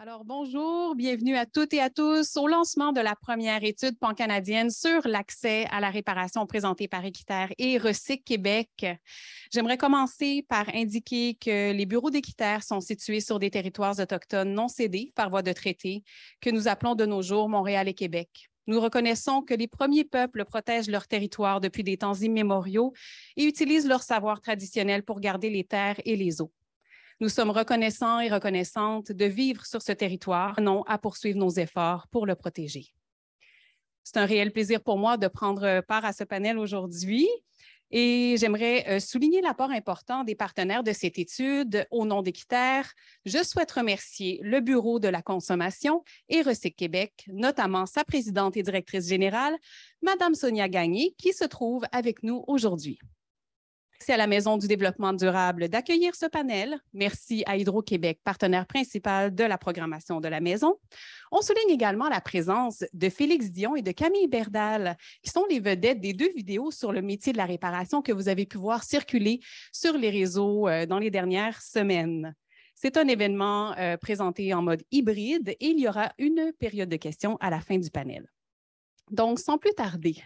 Alors, bonjour, bienvenue à toutes et à tous au lancement de la première étude pan-canadienne sur l'accès à la réparation présentée par Équiterre et Recyc Québec. J'aimerais commencer par indiquer que les bureaux d'Équiterre sont situés sur des territoires autochtones non cédés par voie de traité que nous appelons de nos jours Montréal et Québec. Nous reconnaissons que les premiers peuples protègent leur territoire depuis des temps immémoriaux et utilisent leur savoir traditionnel pour garder les terres et les eaux. Nous sommes reconnaissants et reconnaissantes de vivre sur ce territoire, non à poursuivre nos efforts pour le protéger. C'est un réel plaisir pour moi de prendre part à ce panel aujourd'hui et j'aimerais souligner l'apport important des partenaires de cette étude au nom d'Équiterre. Je souhaite remercier le Bureau de la consommation et Recyc Québec, notamment sa présidente et directrice générale, Mme Sonia Gagné, qui se trouve avec nous aujourd'hui. Merci à la Maison du développement durable d'accueillir ce panel. Merci à Hydro-Québec, partenaire principal de la programmation de la Maison. On souligne également la présence de Félix Dion et de Camille Berdal, qui sont les vedettes des deux vidéos sur le métier de la réparation que vous avez pu voir circuler sur les réseaux dans les dernières semaines. C'est un événement présenté en mode hybride et il y aura une période de questions à la fin du panel. Donc, sans plus tarder,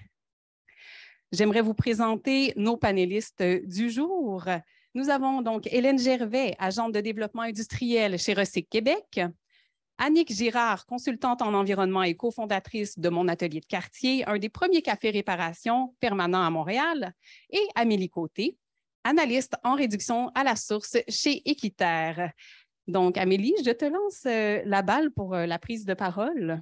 j'aimerais vous présenter nos panélistes du jour. Nous avons donc Hélène Gervais, agente de développement industriel chez Recyc Québec, Annick Girard, consultante en environnement et cofondatrice de Mon Atelier de quartier, un des premiers cafés réparation permanents à Montréal, et Amélie Côté, analyste en réduction à la source chez Équiterre. Donc, Amélie, je te lance la balle pour la prise de parole.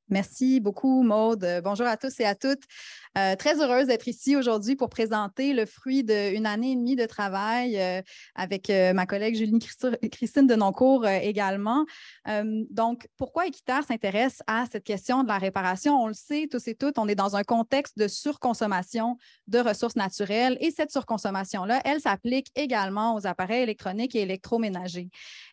Merci beaucoup, Maude. Bonjour à tous et à toutes. Très heureuse d'être ici aujourd'hui pour présenter le fruit d'une année et demie de travail avec ma collègue Julie-Christine Denoncourt également. Donc, pourquoi Équiterre s'intéresse à cette question de la réparation? On le sait tous et toutes, on est dans un contexte de surconsommation de ressources naturelles et cette surconsommation-là, elle s'applique également aux appareils électroniques et électroménagers.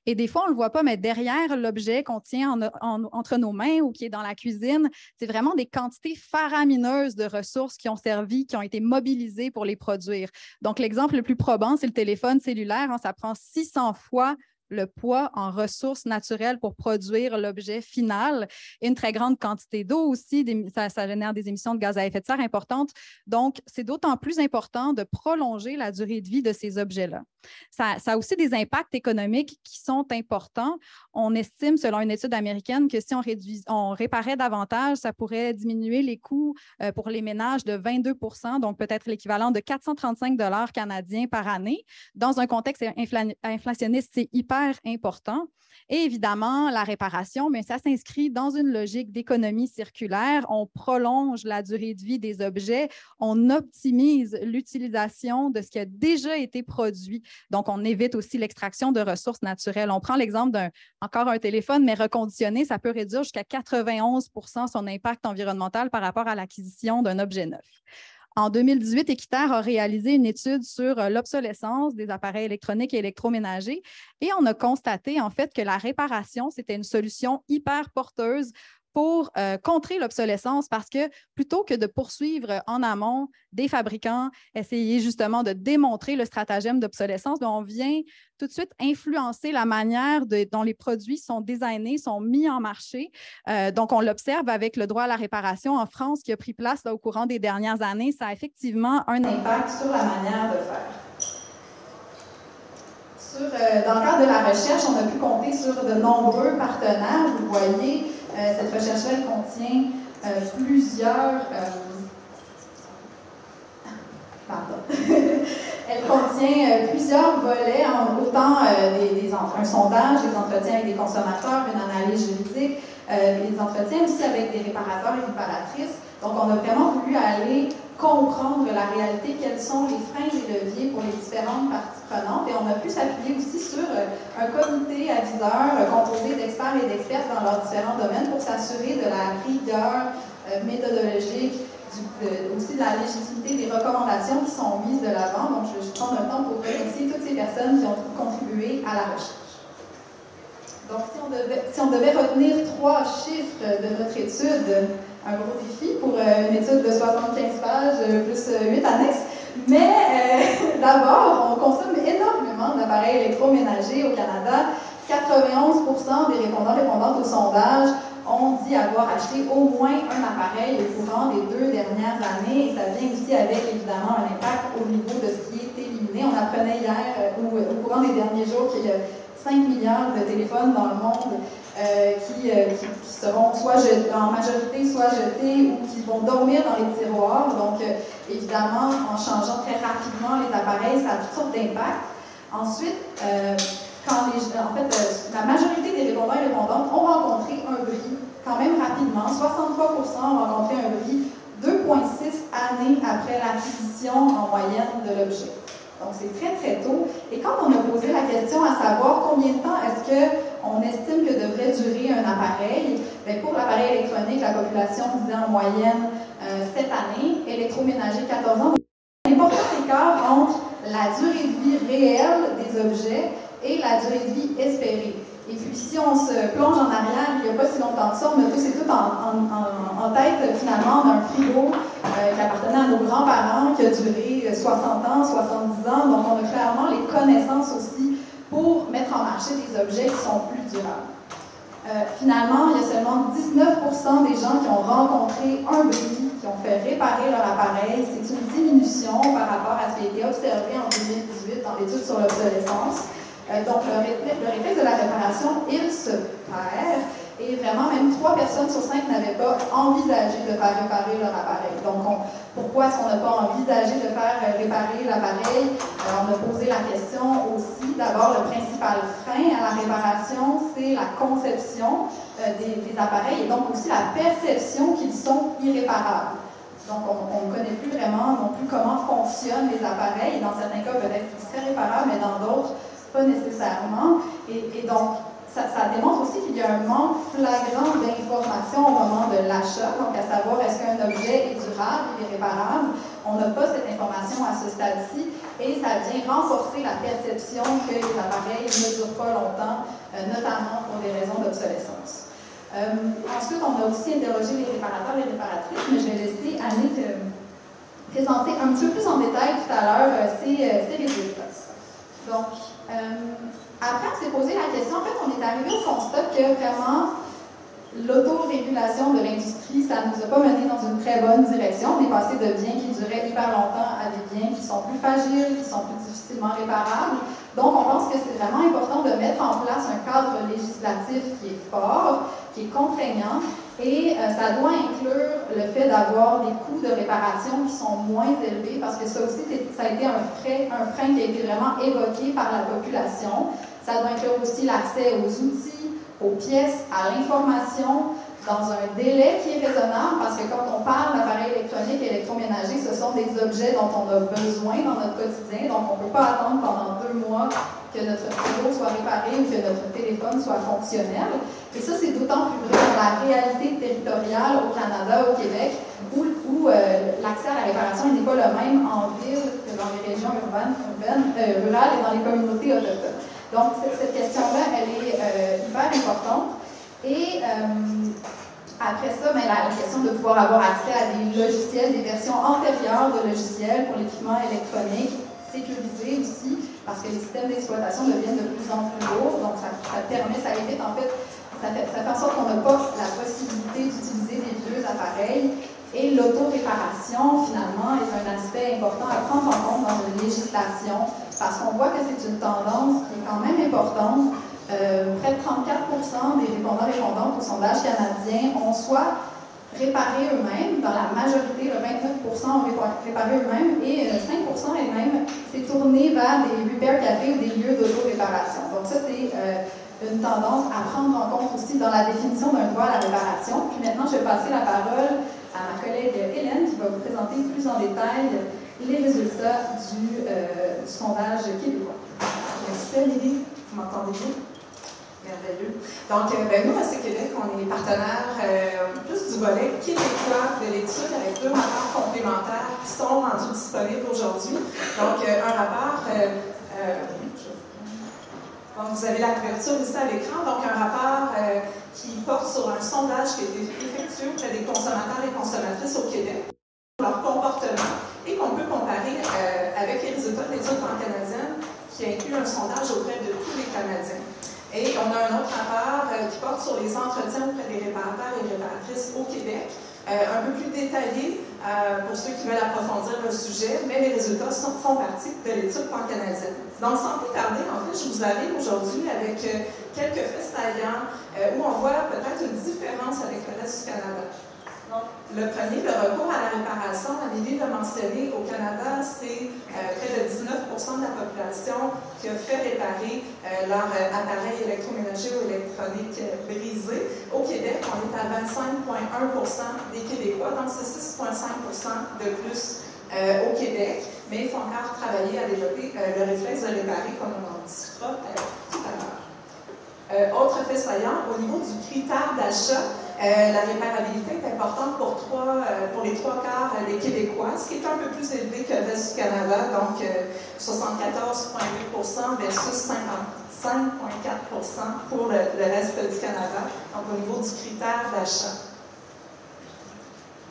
Et des fois, on ne le voit pas, mais derrière l'objet qu'on tient entre nos mains ou qui est dans la cuisine, c'est vraiment des quantités faramineuses de ressources qui ont servi, qui ont été mobilisées pour les produire. Donc, l'exemple le plus probant, c'est le téléphone cellulaire. Ça prend 600 fois le poids en ressources naturelles pour produire l'objet final et une très grande quantité d'eau aussi. Ça génère des émissions de gaz à effet de serre importantes. Donc, c'est d'autant plus important de prolonger la durée de vie de ces objets-là. Ça a aussi des impacts économiques qui sont importants. On estime, selon une étude américaine, que si on réparait davantage, ça pourrait diminuer les coûts pour les ménages de 22 %, donc peut-être l'équivalent de 435 $ canadiens par année. Dans un contexte inflationniste, c'est hyper important. Et évidemment, la réparation, mais ça s'inscrit dans une logique d'économie circulaire. On prolonge la durée de vie des objets, on optimise l'utilisation de ce qui a déjà été produit. Donc, on évite aussi l'extraction de ressources naturelles. On prend l'exemple encore un téléphone, mais reconditionné, ça peut réduire jusqu'à 91 % son impact environnemental par rapport à l'acquisition d'un objet neuf. En 2018, Équiterre a réalisé une étude sur l'obsolescence des appareils électroniques et électroménagers et on a constaté en fait que la réparation, c'était une solution hyper porteuse pour contrer l'obsolescence parce que plutôt que de poursuivre en amont des fabricants, essayer justement de démontrer le stratagème d'obsolescence, on vient tout de suite influencer la manière dont les produits sont designés, sont mis en marché. Donc, on l'observe avec le droit à la réparation en France qui a pris place là, au courant des dernières années. Ça a effectivement un impact sur la manière de faire. Dans le cadre de la recherche, on a pu compter sur de nombreux partenaires. Vous voyez, cette recherche-là contient plusieurs... Elle contient plusieurs volets, autant un sondage, des entretiens avec des consommateurs, une analyse juridique, des entretiens aussi avec des réparateurs et réparatrices. Donc, on a vraiment voulu aller comprendre la réalité, quels sont les freins et leviers pour les différentes parties prenantes. Et on a pu s'appuyer aussi sur un comité aviseur composé d'experts et d'expertes dans leurs différents domaines pour s'assurer de la rigueur méthodologique, aussi de la légitimité des recommandations qui sont mises de l'avant. Donc, je vais prendre un temps pour remercier toutes ces personnes qui ont contribué à la recherche. Donc, si on devait retenir 3 chiffres de notre étude, un gros défi pour une étude de 75 pages plus 8 annexes, Mais d'abord, on consomme énormément d'appareils électroménagers au Canada. 91% des répondants-répondantes au sondage ont dit avoir acheté au moins un appareil au courant des 2 dernières années. Et ça vient aussi avec, évidemment, un impact au niveau de ce qui est éliminé. On apprenait hier, ou au courant des derniers jours, qu'il y a 5 milliards de téléphones dans le monde qui seront soit en majorité soit jetés ou qui vont dormir dans les tiroirs. Donc, évidemment, en changeant très rapidement les appareils, ça a toutes sortes d'impacts. Ensuite, la majorité des répondants et répondantes ont rencontré un bris quand même rapidement. 63% ont rencontré un bris 2,6 années après l'acquisition en moyenne de l'objet. Donc, c'est très, très tôt. Et quand on a posé la question à savoir combien de temps est-ce qu'on estime que devrait durer un appareil, bien, pour l'appareil électronique, la population disait en moyenne 7 années, électroménager 14 ans. Il y a un important écart entre la durée de vie réelle des objets et la durée de vie espérée. Et puis, si on se plonge en arrière, il n'y a pas si longtemps que ça, on a tous et toutes en tête, finalement, d'un frigo qui appartenait à nos grands-parents, qui a duré 60 ans, 70 ans. Donc, on a clairement les connaissances aussi pour mettre en marché des objets qui sont plus durables. Finalement, il y a seulement 19% des gens qui ont rencontré un bris, qui ont fait réparer leur appareil. C'est une diminution par rapport à ce qui a été observé en 2018 dans l'étude sur l'obsolescence. Donc, le réflexe de la réparation, il se perd. Et vraiment, même 3 personnes sur 5 n'avaient pas envisagé de faire réparer leur appareil. Donc, pourquoi est-ce qu'on n'a pas envisagé de faire réparer l'appareil? On a posé la question aussi. D'abord, le principal frein à la réparation, c'est la conception des appareils et donc aussi la perception qu'ils sont irréparables. Donc, on ne connaît plus vraiment non plus comment fonctionnent les appareils. Dans certains cas, peut-être qu'ils seraient réparables, mais dans d'autres, pas nécessairement. Et donc, ça démontre aussi qu'il y a un manque flagrant d'informations au moment de l'achat, donc à savoir est-ce qu'un objet est durable, il est réparable. On n'a pas cette information à ce stade-ci et ça vient renforcer la perception que les appareils ne durent pas longtemps, notamment pour des raisons d'obsolescence. Ensuite, on a aussi interrogé les réparateurs et les réparatrices, mais je vais laisser Annie te présenter un petit peu plus en détail tout à l'heure ces résultats. Donc, après, on s'est posé la question, en fait, on est arrivé au constat que vraiment, l'autorégulation de l'industrie, ça ne nous a pas mené dans une très bonne direction. On est passé de biens qui duraient hyper longtemps à des biens qui sont plus fragiles, qui sont plus difficilement réparables. Donc, on pense que c'est vraiment important de mettre en place un cadre législatif qui est fort, qui est contraignant, et ça doit inclure le fait d'avoir des coûts de réparation qui sont moins élevés, parce que ça aussi, ça a été un frein qui a été vraiment évoqué par la population. Ça doit inclure aussi l'accès aux outils, aux pièces, à l'information, dans un délai qui est raisonnable, parce que quand on parle d'appareils électroniques et électroménagers, ce sont des objets dont on a besoin dans notre quotidien, donc on ne peut pas attendre pendant 2 mois que notre frigo soit réparé ou que notre téléphone soit fonctionnel. Et ça, c'est d'autant plus vrai dans la réalité territoriale au Canada, au Québec, où l'accès à la réparation n'est pas le même en ville que dans les régions rurales et dans les communautés autochtones. Donc, cette question-là, elle est hyper importante. Et après ça, la question de pouvoir avoir accès à des logiciels, des versions antérieures de logiciels pour l'équipement électronique, sécurisé aussi, parce que les systèmes d'exploitation deviennent de plus en plus lourds. Donc, ça évite en fait, ça fait en sorte qu'on n'a pas la possibilité d'utiliser des vieux appareils. Et l'auto-réparation, finalement, est un aspect important à prendre en compte dans une législation, parce qu'on voit que c'est une tendance qui est quand même importante. Près de 34% des répondants-répondantes au sondage canadien ont soit réparé eux-mêmes, dans la majorité, le 29% ont réparé eux-mêmes, et 5% elles-mêmes s'est tourné vers des repair cafés ou des lieux d'auto-réparation. Donc ça, c'est une tendance à prendre en compte aussi dans la définition d'un droit à la réparation. Puis maintenant, je vais passer la parole à ma collègue Hélène qui va vous présenter plus en détail les résultats du sondage québécois. Merci Lily, vous m'entendez-vous? Merveilleux. Donc, nous, à Québec, on est partenaire plus du volet québécois de l'étude avec 2 rapports complémentaires qui sont rendus disponibles aujourd'hui. Donc, un rapport, vous avez la couverture ici à l'écran, donc un rapport qui porte sur un sondage qui a été effectué auprès des consommateurs et consommatrices au Québec, leur comportement, et qu'on peut comparer un sondage auprès de tous les Canadiens. Et on a un autre rapport qui porte sur les entretiens auprès des réparateurs et réparatrices au Québec, un peu plus détaillé pour ceux qui veulent approfondir le sujet, mais les résultats font partie de l'étude pan-canadienne. Donc, sans plus tarder, en fait, je vous arrive aujourd'hui avec quelques faits saillants où on voit peut-être une différence avec le reste du Canada. Donc, le premier, le recours à la réparation, Amélie l'a mentionné, au Canada, c'est près de 19 de la population qui a fait réparer leur appareil électroménager ou électronique brisé. Au Québec, on est à 25,1 des Québécois, donc c'est 6,5 de plus au Québec, mais il faut encore travailler à développer le réflexe de réparer, comme on en discutera tout à l'heure. Autre fait saillant, au niveau du critère d'achat, la réparabilité est importante pour les 3/4 des Québécois, ce qui est un peu plus élevé que le reste du Canada, donc 74,8 versus 55,4 pour le reste du Canada, donc au niveau du critère d'achat.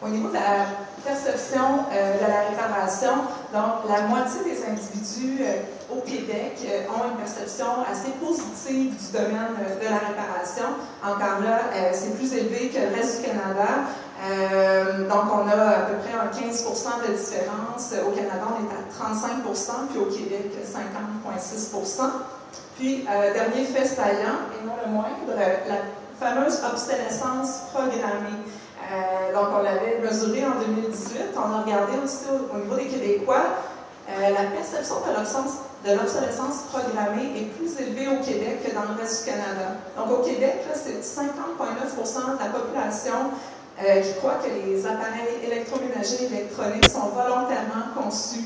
Au niveau de la perception de la réparation, donc la moitié des individus au Québec ont une perception assez positive du domaine de la réparation. Encore là, c'est plus élevé que le reste du Canada. Donc, on a à peu près un 15 de différence. Au Canada, on est à 35 puis au Québec, 50,6 Puis, dernier fait saillant, et non le moindre, la fameuse obsolescence programmée. Donc, on l'avait mesuré en 2018. On a regardé aussi au niveau des Québécois. La perception de l'obsolescence programmée est plus élevée au Québec que dans le reste du Canada. Donc, au Québec, c'est 50,9 de la population qui croit que les appareils électroménagers et électroniques sont volontairement conçus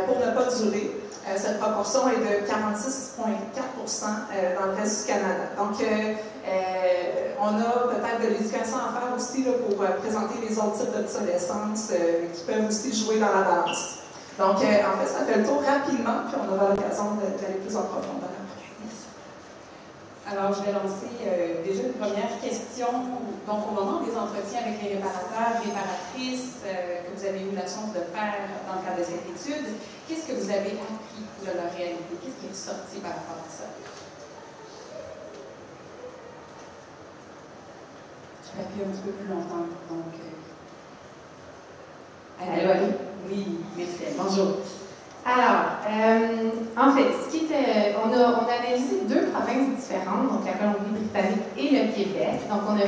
pour ne pas durer. Cette proportion est de 46,4 dans le reste du Canada. Donc, on a peut-être de l'éducation à faire aussi là, pour présenter les autres types d'obsolescence qui peuvent aussi jouer dans la balance. Donc, en fait, ça fait le tour rapidement, puis on aura l'occasion d'aller plus en profondeur. Alors, je vais lancer déjà une première question. Donc, au moment des entretiens avec les réparateurs, réparatrices que vous avez eu la chance de faire dans le cadre de cette étude, qu'est-ce que vous avez appris de leur réalité? Qu'est-ce qui est ressorti par rapport à ça? Je vais appuyer un petit peu plus longtemps. Donc, allô? Oui, merci. Bonjour. Alors, en fait, on a analysé deux provinces différentes, donc la Colombie-Britannique et le Québec. Donc, on a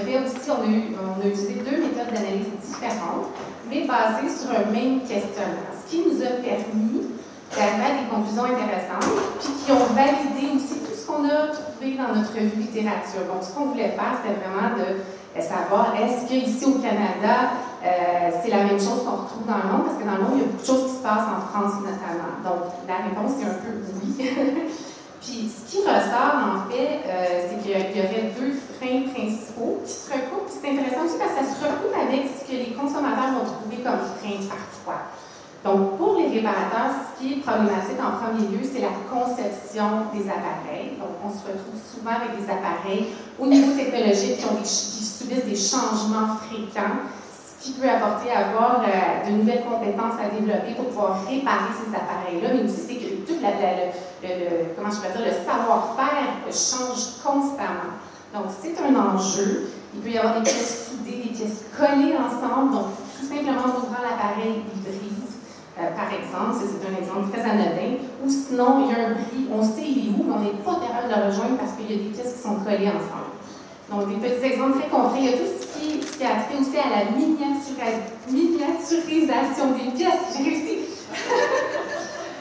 utilisé deux méthodes d'analyse différentes, mais basées sur un même questionnaire, ce qui nous a permis d'arriver à des conclusions intéressantes, puis qui ont validé aussi tout ce qu'on a trouvé dans notre revue littérature. Donc, ce qu'on voulait faire, c'était vraiment de savoir, est-ce qu'ici au Canada, c'est la même chose qu'on retrouve dans le monde, parce que dans le monde, il y a beaucoup de choses qui se passent en France notamment. Donc, la réponse est un peu oui. Puis, ce qui ressort, en fait, c'est qu'il y aurait deux freins principaux qui se recoupent. C'est intéressant aussi parce que ça se recoupe avec ce que les consommateurs vont trouver comme frein parfois. Donc, pour les réparateurs, ce qui est problématique en premier lieu, c'est la conception des appareils. Donc, on se retrouve souvent avec des appareils au niveau technologique qui subissent des changements fréquents, ce qui peut apporter à avoir de nouvelles compétences à développer pour pouvoir réparer ces appareils-là, mais aussi c'est que tout le savoir-faire change constamment. Donc, c'est un enjeu. Il peut y avoir des pièces soudées, des pièces collées ensemble, donc tout simplement en ouvrant l'appareil, il brise. Par exemple, c'est un exemple très anodin, ou sinon, il y a un bris, on sait il est où, mais on n'est pas capable de le rejoindre parce qu'il y a des pièces qui sont collées ensemble. Donc, des petits exemples très concrets. Il y a tout ce qui a trait aussi à la miniaturisation des pièces. J'ai réussi!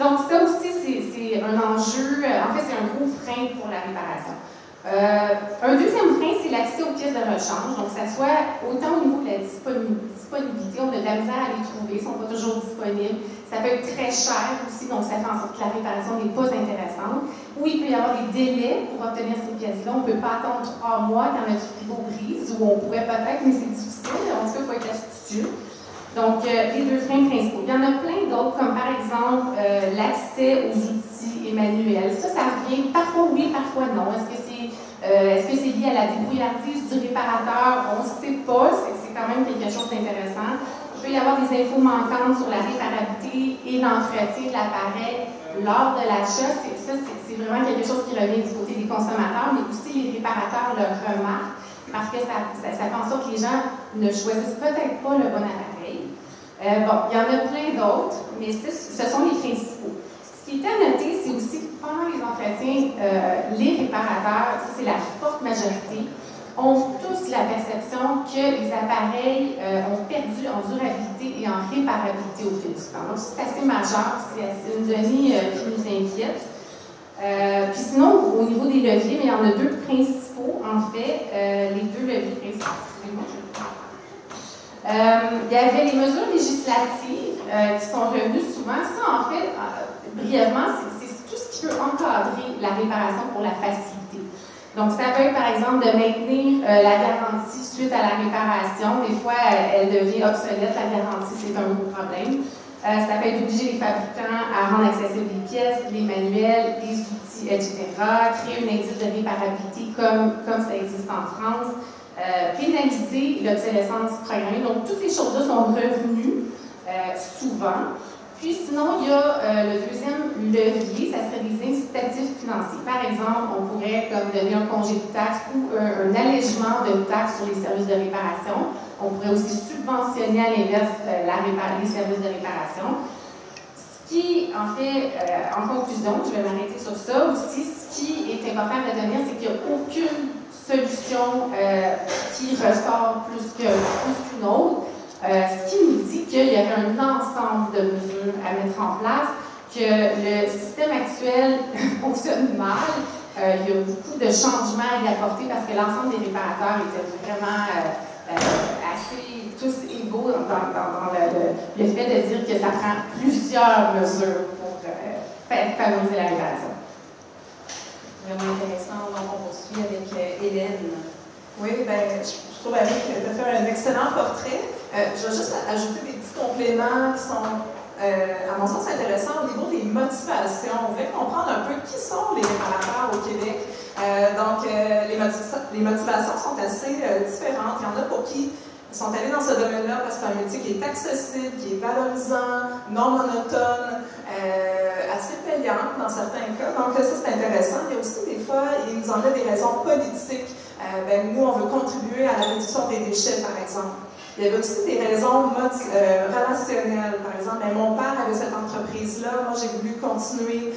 Donc, ça aussi, c'est un enjeu, en fait, c'est un gros frein pour la réparation. Un deuxième frein, c'est l'accès aux pièces de rechange. Donc, ça soit autant au niveau de la disponibilité, on a de la misère à les trouver, ils ne sont pas toujours disponibles. Ça peut être très cher aussi, donc ça fait en sorte que la réparation n'est pas intéressante. Ou il peut y avoir des délais pour obtenir ces pièces-là. On ne peut pas attendre 3 mois quand notre frigo brise, ou on pourrait peut-être, mais c'est difficile. En tout cas, il faut être astucieux. Donc, les deux freins principaux. Il y en a plein d'autres, comme par exemple l'accès aux outils et manuels. Ça revient parfois oui, parfois non. Est-ce que c'est lié à la débrouillardise du réparateur? On ne sait pas. C'est quand même quelque chose d'intéressant. Il peut y avoir des infos manquantes sur la réparabilité et l'entretien de l'appareil lors de l'achat. C'est vraiment quelque chose qui revient du côté des consommateurs, mais aussi les réparateurs le remarquent parce que ça fait en sorte que les gens ne choisissent peut-être pas le bon appareil. Bon, il y en a plein d'autres, mais ce sont les principaux. Ce qui est à noter, c'est aussi que pendant les entretiens, les réparateurs, ça c'est la forte majorité, ont tous la perception que les appareils ont perdu en durabilité et en réparabilité au fil du temps. Donc, c'est assez majeur, c'est une donnée qui nous inquiète. Puis sinon, au niveau des leviers, mais il y en a deux principaux, en fait, les deux leviers principaux. Il y avait les mesures législatives qui sont revenues souvent. Ça, en fait, brièvement, c'est tout ce qui peut encadrer la réparation pour la facilité. Donc, ça peut être, par exemple, de maintenir la garantie suite à la réparation. Des fois, elle devient obsolète, la garantie, c'est un gros problème. Ça peut être d'obliger les fabricants à rendre accessibles les pièces, les manuels, les outils, etc. Créer une indice de réparabilité comme ça existe en France. Pénaliser l'obsolescence programmée. Donc, toutes ces choses-là sont revenues souvent. Puis sinon, il y a le deuxième levier, ça serait des incitatifs financiers. Par exemple, on pourrait comme donner un congé de taxes ou un allègement de taxes sur les services de réparation. On pourrait aussi subventionner à l'inverse les services de réparation. Ce qui, en fait, en conclusion, je vais m'arrêter sur ça aussi, ce qui est important à retenir, c'est qu'il n'y a aucune solution qui ressort plus qu'une autre. Ce qui nous dit qu'il y avait un ensemble de mesures à mettre en place, que le système actuel fonctionne mal. Il y a beaucoup de changements à y apporter parce que l'ensemble des réparateurs étaient vraiment assez tous égaux dans le fait de dire que ça prend plusieurs mesures pour favoriser la réparation. Vraiment intéressant. Donc, on poursuit avec Hélène. Oui, bien, je trouve Annick que tu as fait un excellent portrait. Je vais juste ajouter des petits compléments qui sont, à mon sens, intéressants au niveau des motivations. On voulait comprendre un peu qui sont les réparateurs au Québec. Les motivations sont assez différentes. Il y en a pour qui ils sont allés dans ce domaine-là parce que c'est un métier qui est accessible, qui est valorisant, non monotone, assez payant dans certains cas. Donc ça, c'est intéressant. Il y a aussi des fois, ils nous en donnent des raisons politiques. Nous, on veut contribuer à la réduction des déchets, par exemple. Il y avait aussi des raisons relationnelles. Par exemple, mon père avait cette entreprise-là. Moi, j'ai voulu continuer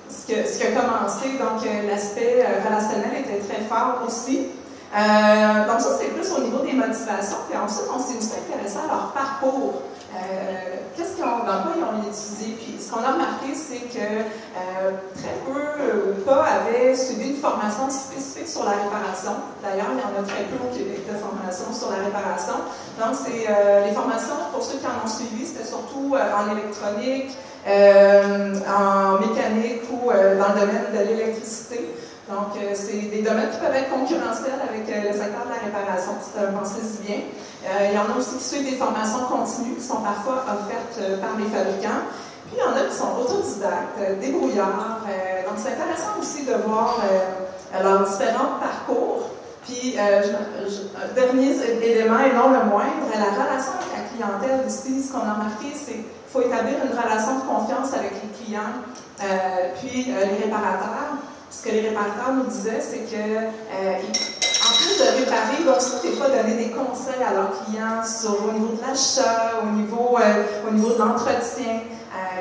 ce qui a commencé. Donc, l'aspect relationnel était très fort aussi. Donc, ça, c'est plus au niveau des motivations. Puis ensuite, on s'est aussi intéressé à leur parcours. Dans quoi ils ont étudié. Puis, ce qu'on a remarqué, c'est que très peu ou pas avaient suivi une formation spécifique sur la réparation. D'ailleurs, il y en a très peu au Québec de formation sur la réparation. Donc, les formations, pour ceux qui en ont suivi, c'était surtout en électronique, en mécanique ou dans le domaine de l'électricité. Donc, c'est des domaines qui peuvent être concurrentiels avec le secteur de la réparation, pensez-y bien. Il y en a aussi qui suivent des formations continues, qui sont parfois offertes par les fabricants. Puis, il y en a qui sont autodidactes, débrouillards. Donc, c'est intéressant aussi de voir leurs différents parcours. Puis, dernier élément, et non le moindre, la relation avec la clientèle aussi. Ce qu'on a remarqué, c'est qu'il faut établir une relation de confiance avec les clients, puis les réparateurs. Ce que les réparateurs nous disaient, c'est que, en plus de réparer, ils vont aussi des fois donner des conseils à leurs clients au niveau de l'achat, au niveau de l'entretien.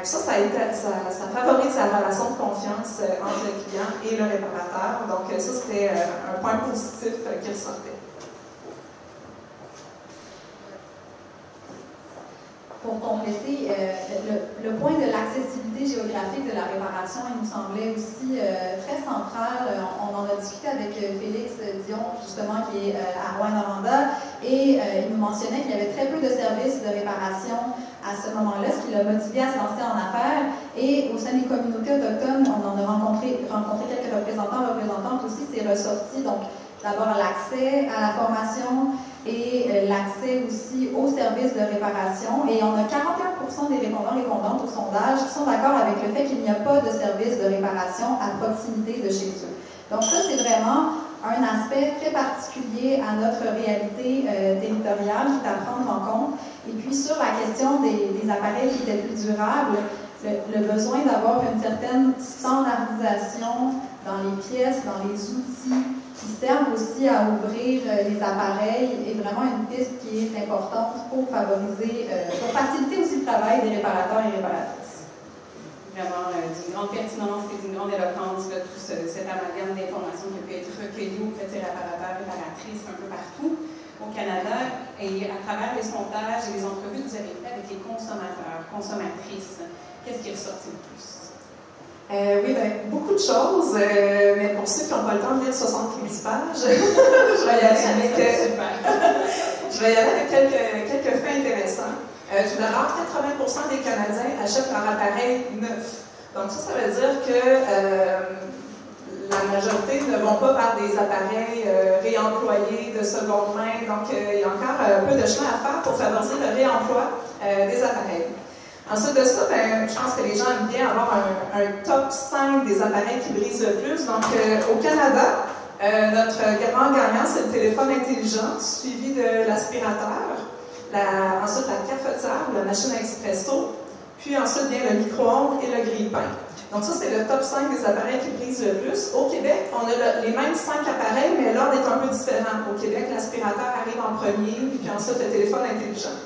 Ça favorise la relation de confiance entre le client et le réparateur. Donc, ça, c'était un point positif qui ressortait. Pour compléter, le point de l'accessibilité géographique de la réparation, il nous semblait aussi très central. On en a discuté avec Félix Dion, justement, qui est à Rouyn-Noranda, et il nous mentionnait qu'il y avait très peu de services de réparation à ce moment-là, ce qui l'a motivé à se lancer en affaires. Et au sein des communautés autochtones, on en a rencontré quelques représentantes aussi, c'est ressorti. Donc, d'abord l'accès à la formation et l'accès aussi aux services de réparation. Et on a 41% des répondants-répondantes au sondage qui sont d'accord avec le fait qu'il n'y a pas de service de réparation à proximité de chez eux. Donc ça, c'est vraiment un aspect très particulier à notre réalité territoriale qui est à prendre en compte. Et puis, sur la question des appareils qui étaient plus durables, le besoin d'avoir une certaine standardisation dans les pièces, dans les outils qui servent aussi à ouvrir les appareils est vraiment une piste qui est importante pour favoriser, pour faciliter aussi le travail des réparateurs et réparatrices. Vraiment d'une grande pertinence et d'une grande éloquence, là, tout cet amalgame d'informations qui peut être recueilli auprès des réparateurs et réparatrices un peu partout au Canada. Et à travers les sondages et les entrevues que vous avez faites avec les consommateurs, consommatrices, qu'est-ce qui est ressorti le plus? Oui, bien, beaucoup de choses, mais pour ceux qui n'ont pas le temps de lire 75 pages, je vais y aller avec quelques faits intéressants. Tout d'abord, 80% des Canadiens achètent leur appareil neuf. Donc ça veut dire que la majorité ne vont pas vers des appareils réemployés de seconde main. Donc, il y a encore peu de chemin à faire pour favoriser le réemploi des appareils. Ensuite de ça, je pense que les gens aiment bien avoir un top 5 des appareils qui brisent le plus. Donc, au Canada, notre grand gagnant, c'est le téléphone intelligent, suivi de l'aspirateur, ensuite la cafetière, la machine à expresso, puis ensuite vient le micro-ondes et le grille-pain. Donc ça, c'est le top 5 des appareils qui brisent le plus. Au Québec, on a les mêmes 5 appareils, mais l'ordre est un peu différent. Au Québec, l'aspirateur arrive en premier, puis ensuite le téléphone intelligent.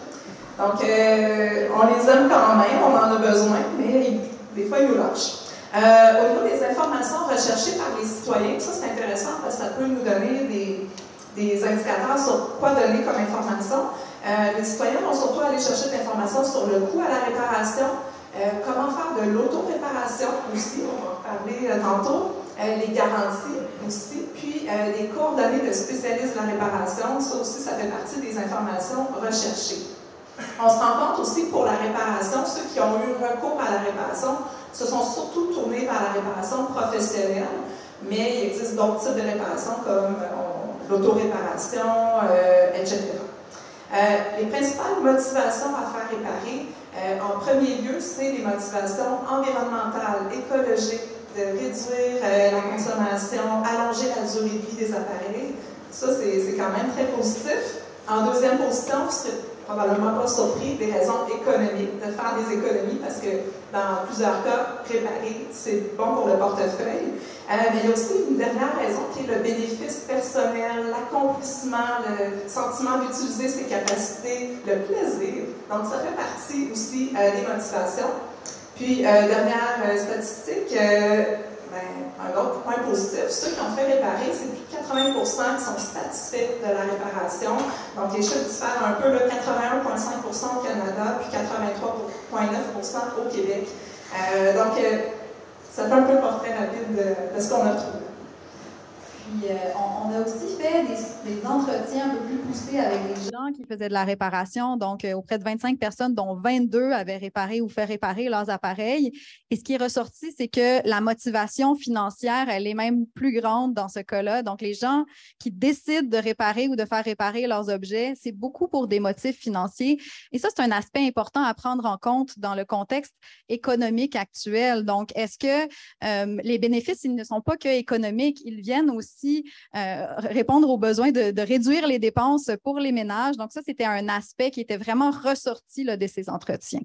Donc, on les aime quand même, on en a besoin, mais des fois, ils nous lâchent. Au niveau des informations recherchées par les citoyens, ça c'est intéressant parce que ça peut nous donner des indicateurs sur quoi donner comme information. Les citoyens vont surtout aller chercher de l'information sur le coût à la réparation, comment faire de l'auto-réparation aussi, on va en parler tantôt, les garanties aussi, puis des coordonnées de spécialistes de la réparation, ça aussi, ça fait partie des informations recherchées. On se rend compte aussi pour la réparation, ceux qui ont eu recours à la réparation se sont surtout tournés vers la réparation professionnelle, mais il existe d'autres types de réparation comme l'auto-réparation, etc. Les principales motivations à faire réparer, en premier lieu, c'est les motivations environnementales, écologiques, de réduire la consommation, allonger la durée de vie des appareils. Ça, c'est quand même très positif. En deuxième position, vous serez probablement pas surpris des raisons économiques, de faire des économies, parce que dans plusieurs cas, réparer, c'est bon pour le portefeuille. Mais il y a aussi une dernière raison qui est le bénéfice personnel, l'accomplissement, le sentiment d'utiliser ses capacités, le plaisir. Donc, ça fait partie aussi des motivations. Puis, dernière statistique, un autre point positif, ceux qui ont fait réparer, c'est plus de 80% qui sont satisfaits de la réparation. Donc, les chiffres diffèrent un peu, 81,5% au Canada, puis 83,9% au Québec. Donc, ça fait un peu le portrait rapide de ce qu'on a trouvé. Puis, on a aussi fait des entretiens un peu plus poussés avec des gens qui faisaient de la réparation. Donc, auprès de 25 personnes, dont 22 avaient réparé ou fait réparer leurs appareils. Et ce qui est ressorti, c'est que la motivation financière, elle est même plus grande dans ce cas-là. Donc, les gens qui décident de réparer ou de faire réparer leurs objets, c'est beaucoup pour des motifs financiers. Et ça, c'est un aspect important à prendre en compte dans le contexte économique actuel. Donc, est-ce que les bénéfices, ils ne sont pas que économiques, ils viennent aussi répondre aux besoins de réduire les dépenses pour les ménages. Donc, ça, c'était un aspect qui était vraiment ressorti là, de ces entretiens.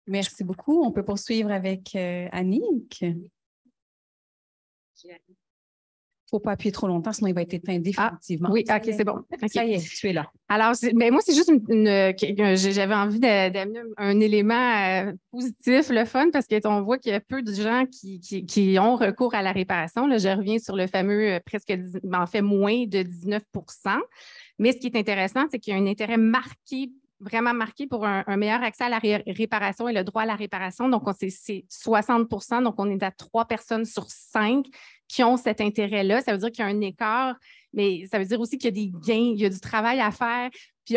Merci beaucoup. On peut poursuivre avec Annick. Il ne faut pas appuyer trop longtemps, sinon il va être éteint définitivement. Oui, OK, c'est bon. Okay. Ça y est, tu es là. Alors, moi, c'est juste j'avais envie d'amener un élément positif, le fun, parce qu'on voit qu'il y a peu de gens qui ont recours à la réparation. Là, je reviens sur le fameux en fait, moins de 19 %. Mais ce qui est intéressant, c'est qu'il y a un intérêt vraiment marqué pour un meilleur accès à la réparation et le droit à la réparation. Donc, c'est 60 %. Donc, on est à 3 personnes sur 5 qui ont cet intérêt-là. Ça veut dire qu'il y a un écart, mais ça veut dire aussi qu'il y a des gains, il y a du travail à faire. Puis,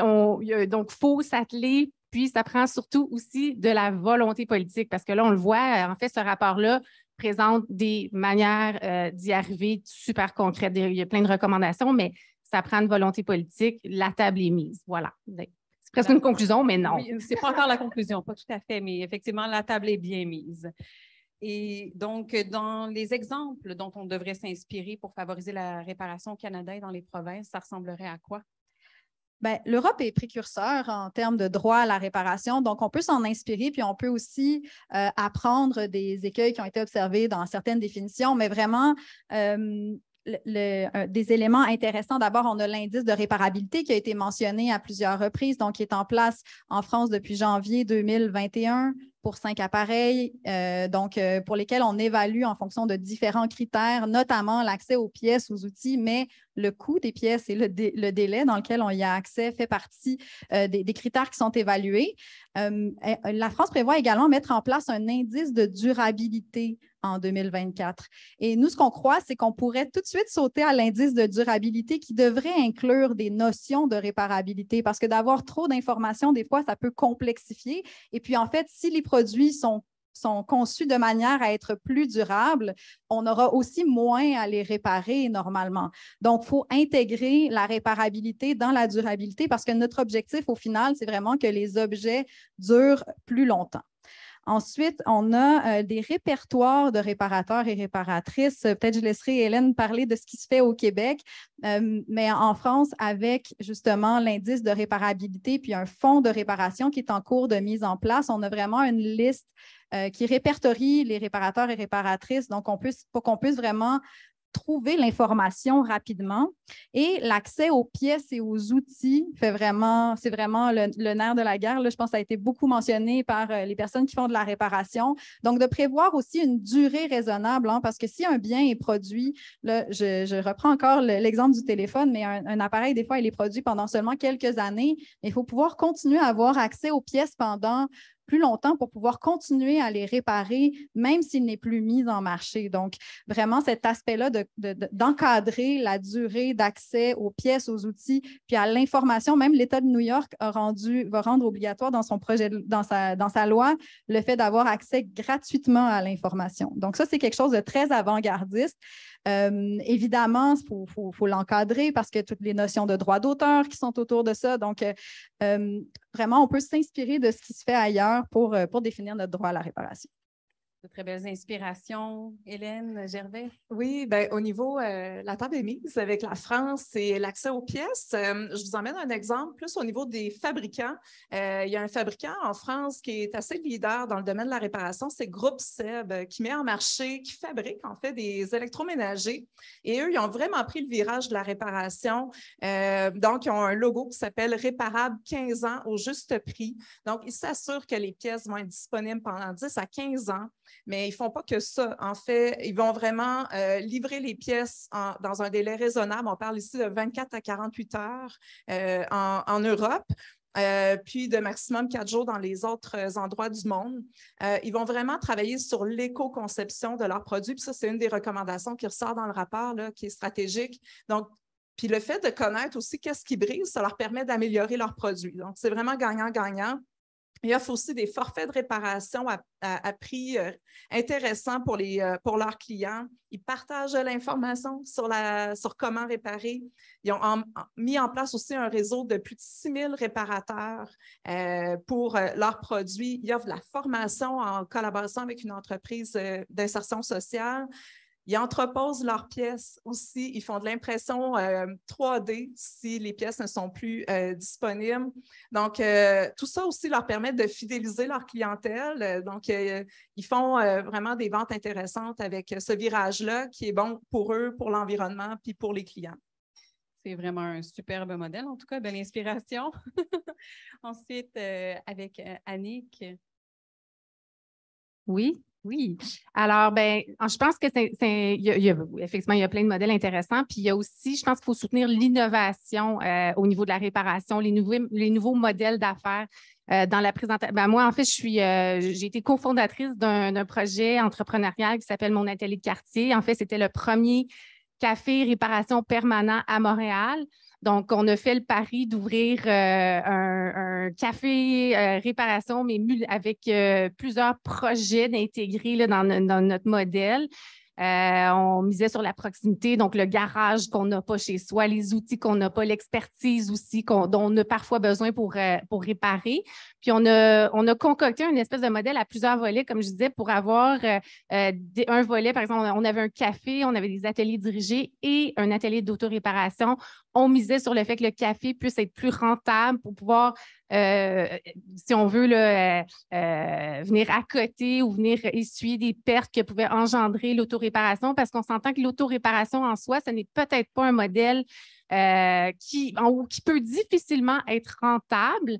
donc, il faut s'atteler. Puis, ça prend surtout aussi de la volonté politique parce que là, on le voit, en fait, ce rapport-là présente des manières d'y arriver super concrètes. Il y a plein de recommandations, mais ça prend une volonté politique. La table est mise. Voilà. C'est presque une conclusion, mais non. Oui, ce n'est pas encore la conclusion, pas tout à fait, mais effectivement, la table est bien mise. Et donc, dans les exemples dont on devrait s'inspirer pour favoriser la réparation au Canada et dans les provinces, ça ressemblerait à quoi? Bien, l'Europe est précurseur en termes de droit à la réparation, donc on peut s'en inspirer, puis on peut aussi apprendre des écueils qui ont été observés dans certaines définitions, mais vraiment des éléments intéressants. D'abord, on a l'indice de réparabilité qui a été mentionné à plusieurs reprises, donc qui est en place en France depuis janvier 2021 pour 5 appareils, pour lesquels on évalue en fonction de différents critères, notamment l'accès aux pièces, aux outils, mais le coût des pièces et le délai dans lequel on y a accès fait partie des critères qui sont évalués. La France prévoit également mettre en place un indice de durabilité en 2024. Et nous, ce qu'on croit, c'est qu'on pourrait tout de suite sauter à l'indice de durabilité qui devrait inclure des notions de réparabilité parce que d'avoir trop d'informations, des fois, ça peut complexifier. Et puis, en fait, si les produits sont conçus de manière à être plus durables, on aura aussi moins à les réparer normalement. Donc, il faut intégrer la réparabilité dans la durabilité parce que notre objectif, au final, c'est vraiment que les objets durent plus longtemps. Ensuite, on a des répertoires de réparateurs et réparatrices. Peut-être je laisserai Hélène parler de ce qui se fait au Québec, mais en France, avec justement l'indice de réparabilité puis un fonds de réparation qui est en cours de mise en place, on a vraiment une liste qui répertorie les réparateurs et réparatrices, donc pour qu'on puisse vraiment trouver l'information rapidement. Et l'accès aux pièces et aux outils c'est vraiment le nerf de la guerre. Là, je pense que ça a été beaucoup mentionné par les personnes qui font de la réparation. Donc, de prévoir aussi une durée raisonnable, parce que si un bien est produit, là, je reprends encore l'exemple du téléphone, mais un appareil, des fois, il est produit pendant seulement quelques années, mais il faut pouvoir continuer à avoir accès aux pièces pendant plus longtemps pour pouvoir continuer à les réparer, même s'il n'est plus mis en marché. Donc, vraiment, cet aspect-là d'encadrer la durée d'accès aux pièces, aux outils, puis à l'information, même l'État de New York va rendre obligatoire dans son projet, dans sa loi, le fait d'avoir accès gratuitement à l'information. Donc, ça, c'est quelque chose de très avant-gardiste. Évidemment, il faut l'encadrer parce que toutes les notions de droit d'auteur qui sont autour de ça. Donc, vraiment, on peut s'inspirer de ce qui se fait ailleurs pour définir notre droit à la réparation. De très belles inspirations. Hélène, Gervais? Oui, bien, au niveau, la table est mise avec la France et l'accès aux pièces. Je vous emmène un exemple plus au niveau des fabricants. Il y a un fabricant en France qui est assez leader dans le domaine de la réparation, c'est Groupe Seb, qui met en marché, qui fabrique en fait des électroménagers. Et eux, ils ont vraiment pris le virage de la réparation. Donc, ils ont un logo qui s'appelle Réparable 15 ans au juste prix. Donc, ils s'assurent que les pièces vont être disponibles pendant 10 à 15 ans. Mais ils ne font pas que ça. En fait, ils vont vraiment livrer les pièces dans un délai raisonnable. On parle ici de 24 à 48 heures en Europe. Puis de maximum 4 jours dans les autres endroits du monde. Ils vont vraiment travailler sur l'éco-conception de leurs produits. Puis ça, c'est une des recommandations qui ressort dans le rapport, là, qui est stratégique. Donc, puis le fait de connaître aussi qu'est-ce qui brise, ça leur permet d'améliorer leurs produits. Donc, c'est vraiment gagnant-gagnant. Ils offrent aussi des forfaits de réparation à prix intéressants pour leurs clients. Ils partagent l'information sur comment réparer. Ils ont mis en place aussi un réseau de plus de 6 000 réparateurs pour leurs produits. Ils offrent de la formation en collaboration avec une entreprise d'insertion sociale. Ils entreposent leurs pièces aussi. Ils font de l'impression 3D si les pièces ne sont plus disponibles. Donc, tout ça aussi leur permet de fidéliser leur clientèle. Donc, ils font vraiment des ventes intéressantes avec ce virage-là qui est bon pour eux, pour l'environnement, puis pour les clients. C'est vraiment un superbe modèle, en tout cas, belle inspiration. Ensuite, avec Annick. Oui. Oui. Alors, je pense que effectivement, il y a plein de modèles intéressants. Puis il y a aussi, je pense qu'il faut soutenir l'innovation au niveau de la réparation, les nouveaux modèles d'affaires. Dans la présentation. Moi, en fait, j'ai été cofondatrice d'un projet entrepreneurial qui s'appelle Mon Atelier de quartier. En fait, c'était le premier café réparation permanent à Montréal. Donc, on a fait le pari d'ouvrir un café réparation, mais avec plusieurs projets d'intégrer dans notre modèle. On misait sur la proximité, donc le garage qu'on n'a pas chez soi, les outils qu'on n'a pas, l'expertise aussi dont on a parfois besoin pour réparer. Puis, on a concocté une espèce de modèle à plusieurs volets, comme je disais, pour avoir un volet, par exemple, on avait un café, on avait des ateliers dirigés et un atelier d'autoréparation on misait sur le fait que le café puisse être plus rentable pour pouvoir, si on veut, là, venir accoter ou venir essuyer des pertes que pouvait engendrer l'autoréparation, parce qu'on s'entend que l'autoréparation en soi, ce n'est peut-être pas un modèle qui peut difficilement être rentable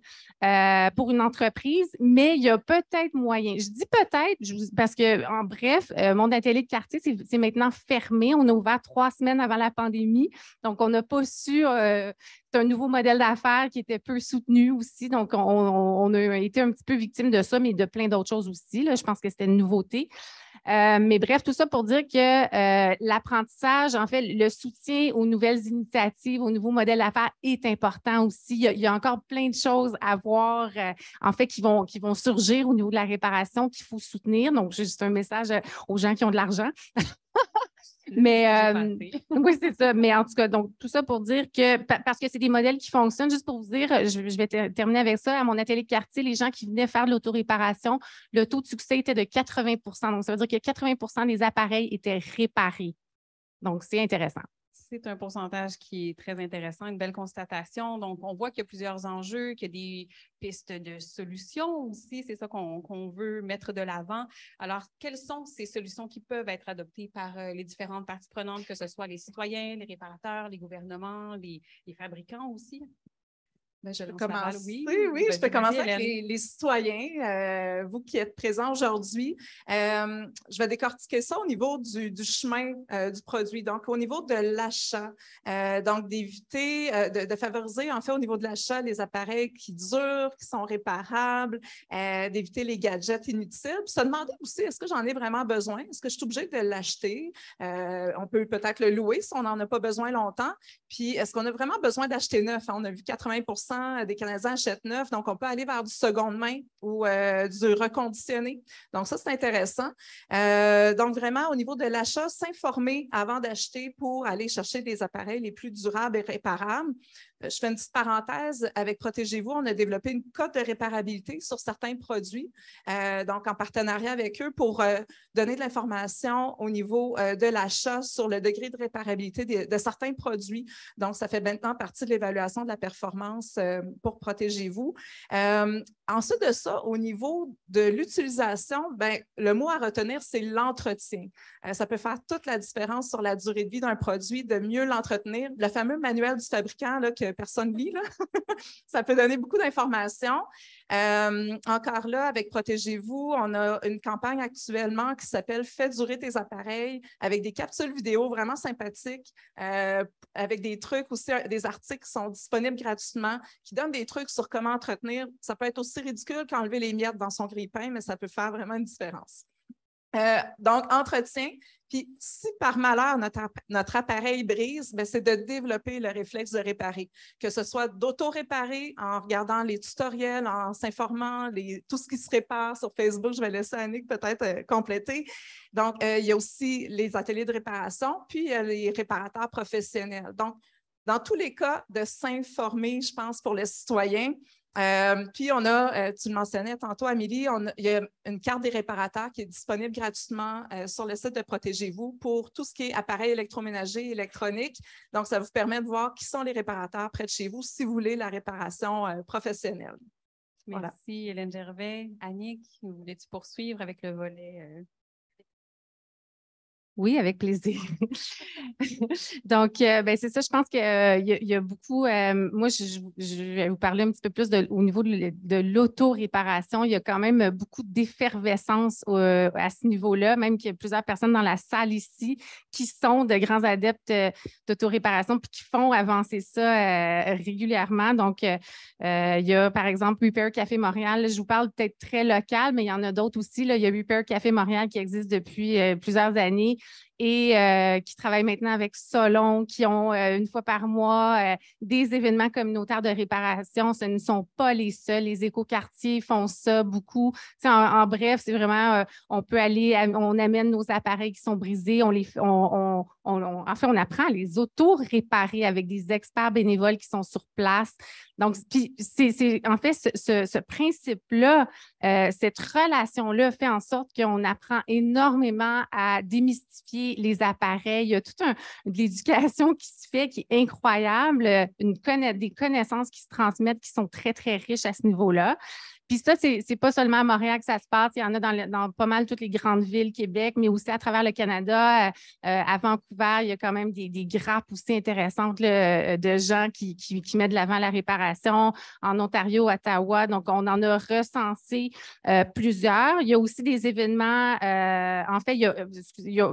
pour une entreprise, mais il y a peut-être moyen. Je dis peut-être parce que, en bref, mon atelier de quartier, c'est maintenant fermé. On a ouvert 3 semaines avant la pandémie, donc on n'a pas su. C'est un nouveau modèle d'affaires qui était peu soutenu aussi, donc on a été un petit peu victime de ça, mais de plein d'autres choses aussi. Là. Je pense que c'était une nouveauté. Mais bref, tout ça pour dire que l'apprentissage, en fait, le soutien aux nouvelles initiatives, aux nouveaux modèles d'affaires est important aussi. Il y a encore plein de choses à voir, en fait, qui vont surgir au niveau de la réparation qu'il faut soutenir. Donc, j'ai juste un message aux gens qui ont de l'argent. Mais oui, c'est ça. Mais en tout cas, donc tout ça pour dire que, parce que c'est des modèles qui fonctionnent, juste pour vous dire, je vais terminer avec ça. À mon atelier de quartier, les gens qui venaient faire de l'autoréparation, le taux de succès était de 80 %. Donc, ça veut dire que 80 % des appareils étaient réparés. Donc, c'est intéressant. C'est un pourcentage qui est très intéressant, une belle constatation. Donc, on voit qu'il y a plusieurs enjeux, qu'il y a des pistes de solutions aussi. C'est ça qu'on veut mettre de l'avant. Alors, quelles sont ces solutions qui peuvent être adoptées par les différentes parties prenantes, que ce soit les citoyens, les réparateurs, les gouvernements, les fabricants aussi? Ben, je peux commencer. Oui, je peux commencer avec les citoyens, vous qui êtes présents aujourd'hui. Je vais décortiquer ça au niveau du chemin du produit. Donc, au niveau de l'achat, donc d'éviter, de favoriser en fait au niveau de l'achat les appareils qui durent, qui sont réparables, d'éviter les gadgets inutiles. Puis se demander aussi, est-ce que j'en ai vraiment besoin? Est-ce que je suis obligée de l'acheter? On peut peut-être le louer si on n'en a pas besoin longtemps. Puis, est-ce qu'on a vraiment besoin d'acheter neuf? On a vu 80 % des Canadiens achètent neuf, donc on peut aller vers du seconde main ou du reconditionné. Donc, ça, c'est intéressant. Donc, vraiment, au niveau de l'achat, s'informer avant d'acheter pour aller chercher des appareils les plus durables et réparables. Je fais une petite parenthèse. Avec Protégez-vous, on a développé une cote de réparabilité sur certains produits, donc en partenariat avec eux pour donner de l'information au niveau de l'achat sur le degré de réparabilité de certains produits. Donc, ça fait maintenant partie de l'évaluation de la performance pour Protégez-vous. Ensuite de ça, au niveau de l'utilisation, le mot à retenir, c'est l'entretien. Ça peut faire toute la différence sur la durée de vie d'un produit, de mieux l'entretenir. Le fameux manuel du fabricant là, que personne ne lit, là, ça peut donner beaucoup d'informations. Encore là, avec Protégez-vous, on a une campagne actuellement qui s'appelle « Fais durer tes appareils » avec des capsules vidéo vraiment sympathiques, avec des trucs aussi, des articles qui sont disponibles gratuitement, qui donnent des trucs sur comment entretenir. Ça peut être aussi ridicule qu'enlever les miettes dans son grille-pain, mais ça peut faire vraiment une différence. Donc, entretien. Puis, si par malheur, notre appareil brise, c'est de développer le réflexe de réparer, que ce soit d'auto-réparer en regardant les tutoriels, en s'informant, tout ce qui se répare sur Facebook. Je vais laisser Annick peut-être compléter. Donc, il y a aussi les ateliers de réparation, puis les réparateurs professionnels. Donc, dans tous les cas, de s'informer, je pense, pour les citoyens. Puis, on a, tu le mentionnais tantôt, Amélie, il y a une carte des réparateurs qui est disponible gratuitement sur le site de Protégez-vous pour tout ce qui est appareil électroménager, électronique. Donc, ça vous permet de voir qui sont les réparateurs près de chez vous si vous voulez la réparation professionnelle. Merci, voilà. Hélène Gervais. Annick, voulais-tu poursuivre avec le volet? Oui, avec plaisir. Donc, c'est ça, je pense qu'il y a beaucoup. Moi, je vais vous parler un petit peu plus au niveau de l'auto-réparation. Il y a quand même beaucoup d'effervescence à ce niveau-là, même qu'il y a plusieurs personnes dans la salle ici qui sont de grands adeptes d'auto-réparation puis qui font avancer ça régulièrement. Donc, il y a, par exemple, Repair Café Montréal. Je vous parle peut-être très local, mais il y en a d'autres aussi. Là. Il y a Repair Café Montréal qui existe depuis plusieurs années et qui travaillent maintenant avec Solon, qui ont une fois par mois des événements communautaires de réparation. Ce ne sont pas les seuls. Les écoquartiers font ça beaucoup. En bref, c'est vraiment, on peut aller, on amène nos appareils qui sont brisés, on apprend à les auto-réparer avec des experts bénévoles qui sont sur place. Donc, puis c'est en fait ce principe-là, cette relation-là fait en sorte qu'on apprend énormément à démystifier les appareils. Il y a toute de l'éducation qui se fait, qui est incroyable, des connaissances qui se transmettent qui sont très, très riches à ce niveau-là. Puis ça, c'est pas seulement à Montréal que ça se passe, il y en a dans pas mal toutes les grandes villes, Québec, mais aussi à travers le Canada. À Vancouver, il y a quand même des grappes aussi intéressantes là, de gens qui mettent de l'avant la réparation. En Ontario, Ottawa, donc on en a recensé plusieurs. Il y a aussi des événements, en fait,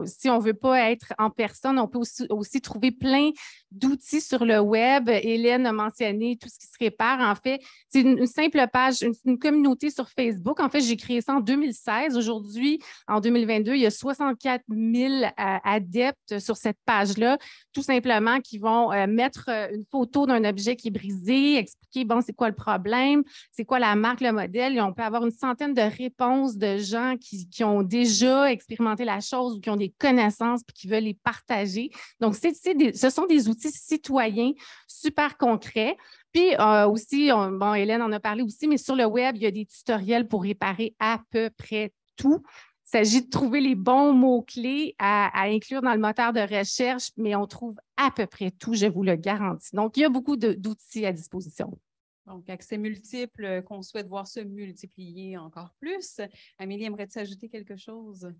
si on ne veut pas être en personne, on peut aussi trouver plein d'outils sur le web. Hélène a mentionné tout ce qui se répare. En fait, c'est une simple page, une communauté sur Facebook. En fait, j'ai créé ça en 2016. Aujourd'hui, en 2022, il y a 64 000 adeptes sur cette page-là, tout simplement, qui vont mettre une photo d'un objet qui est brisé, expliquer, bon, c'est quoi le problème, c'est quoi la marque, le modèle. Et on peut avoir une centaine de réponses de gens qui ont déjà expérimenté la chose ou qui ont des connaissances et qui veulent les partager. Donc, ce sont des outils citoyens super concrets. Puis aussi, Hélène en a parlé aussi, mais sur le web, il y a des tutoriels pour réparer à peu près tout. Il s'agit de trouver les bons mots-clés à inclure dans le moteur de recherche, mais on trouve à peu près tout, je vous le garantis. Donc, il y a beaucoup d'outils à disposition. Donc, accès multiple qu'on souhaite voir se multiplier encore plus. Amélie, aimerais-tu ajouter quelque chose?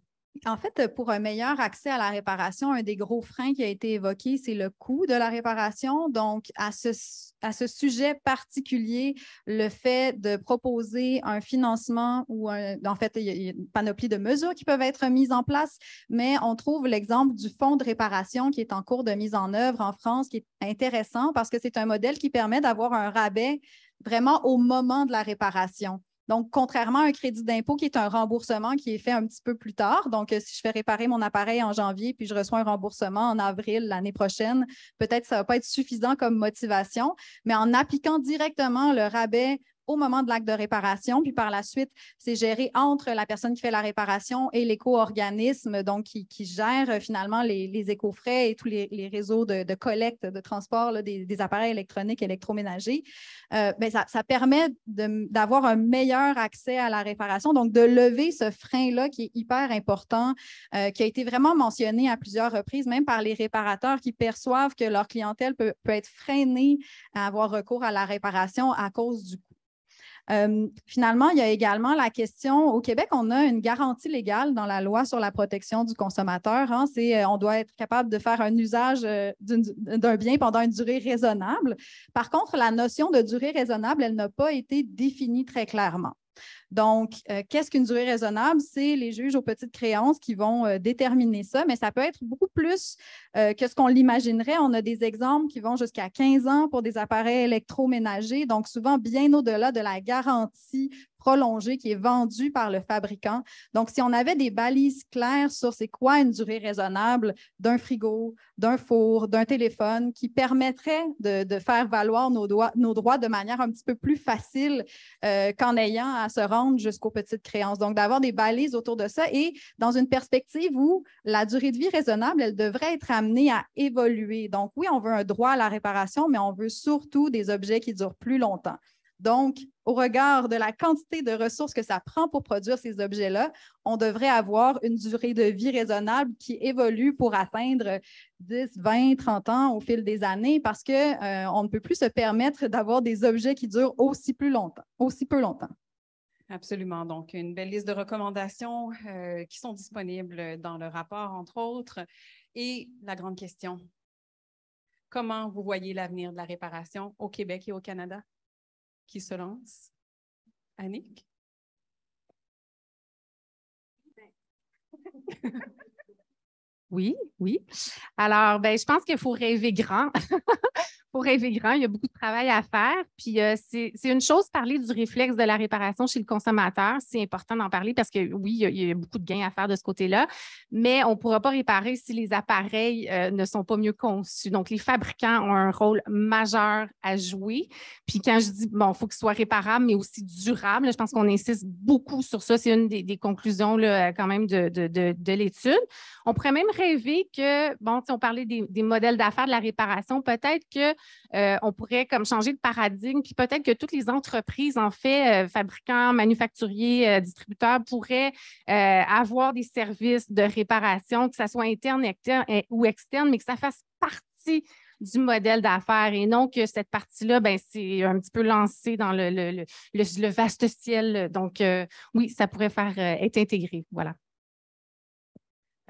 En fait, pour un meilleur accès à la réparation, un des gros freins qui a été évoqué, c'est le coût de la réparation. Donc, à ce sujet particulier, le fait de proposer un financement ou en fait, il y a une panoplie de mesures qui peuvent être mises en place, mais on trouve l'exemple du fonds de réparation qui est en cours de mise en œuvre en France, qui est intéressant parce que c'est un modèle qui permet d'avoir un rabais vraiment au moment de la réparation. Donc, contrairement à un crédit d'impôt qui est un remboursement qui est fait un petit peu plus tard, donc si je fais réparer mon appareil en janvier puis je reçois un remboursement en avril l'année prochaine, peut-être que ça ne va pas être suffisant comme motivation, mais en appliquant directement le rabais au moment de l'acte de réparation, puis par la suite, c'est géré entre la personne qui fait la réparation et l'éco-organisme, donc qui gère finalement les éco-frais et tous les réseaux de collecte, de transport là, des appareils électroniques électroménagers. Ça permet d'avoir un meilleur accès à la réparation, donc de lever ce frein-là qui est hyper important, qui a été vraiment mentionné à plusieurs reprises, même par les réparateurs qui perçoivent que leur clientèle peut être freinée à avoir recours à la réparation à cause du coût. Finalement, il y a également la question, au Québec, on a une garantie légale dans la loi sur la protection du consommateur. Hein, on doit être capable de faire un usage d'un bien pendant une durée raisonnable. Par contre, la notion de durée raisonnable, elle n'a pas été définie très clairement. Donc, qu'est-ce qu'une durée raisonnable? C'est les juges aux petites créances qui vont déterminer ça, mais ça peut être beaucoup plus que ce qu'on l'imaginerait. On a des exemples qui vont jusqu'à 15 ans pour des appareils électroménagers, donc souvent bien au-delà de la garantie prolongée qui est vendue par le fabricant. Donc, si on avait des balises claires sur c'est quoi une durée raisonnable d'un frigo, d'un four, d'un téléphone, qui permettrait de faire valoir nos droits de manière un petit peu plus facile qu'en ayant à se rendre jusqu'aux petites créances. Donc, d'avoir des balises autour de ça et dans une perspective où la durée de vie raisonnable, elle devrait être amenée à évoluer. Donc, oui, on veut un droit à la réparation, mais on veut surtout des objets qui durent plus longtemps. Donc, au regard de la quantité de ressources que ça prend pour produire ces objets-là, on devrait avoir une durée de vie raisonnable qui évolue pour atteindre 10, 20, 30 ans au fil des années parce qu'on ne peut plus se permettre d'avoir des objets qui durent aussi peu longtemps. Absolument. Donc, une belle liste de recommandations qui sont disponibles dans le rapport, entre autres. Et la grande question, comment vous voyez l'avenir de la réparation au Québec et au Canada? Qui se lance? Annick? Oui. Alors, je pense qu'il faut rêver grand. Pour rêver grand, il y a beaucoup de travail à faire. Puis, c'est une chose parler du réflexe de la réparation chez le consommateur. C'est important d'en parler parce que, oui, il y a beaucoup de gains à faire de ce côté-là, mais on ne pourra pas réparer si les appareils ne sont pas mieux conçus. Donc, les fabricants ont un rôle majeur à jouer. Puis, quand je dis, il faut qu'ils soient réparables, mais aussi durables, je pense qu'on insiste beaucoup sur ça. C'est une des conclusions là, quand même de l'étude. On pourrait même rêver que, bon, si on parlait des modèles d'affaires de la réparation, peut-être qu'on pourrait comme changer de paradigme, puis peut-être que toutes les entreprises, en fait, fabricants, manufacturiers, distributeurs, pourraient avoir des services de réparation, que ça soit interne ou externe, mais que ça fasse partie du modèle d'affaires et non que cette partie-là, ben, c'est un petit peu lancé dans le vaste ciel. Donc, oui, ça pourrait être intégré. Voilà.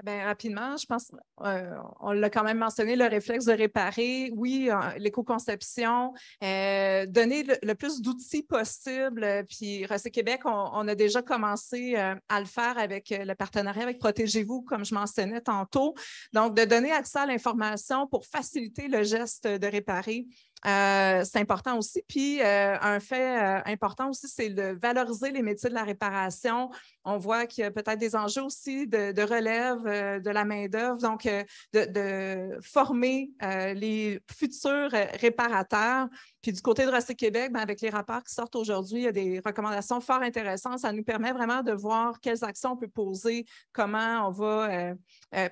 Bien, rapidement, je pense, on l'a quand même mentionné, le réflexe de réparer, oui, l'éco-conception, donner le plus d'outils possible. Puis, Recyc Québec, on a déjà commencé à le faire avec le partenariat avec Protégez-vous, comme je mentionnais tantôt. Donc, de donner accès à l'information pour faciliter le geste de réparer. C'est important aussi. Puis, un fait important aussi, c'est de valoriser les métiers de la réparation. On voit qu'il y a peut-être des enjeux aussi de relève de la main-d'œuvre, donc de former les futurs réparateurs. Puis du côté de Recyc Québec, bien, avec les rapports qui sortent aujourd'hui, il y a des recommandations fort intéressantes. Ça nous permet vraiment de voir quelles actions on peut poser, comment on va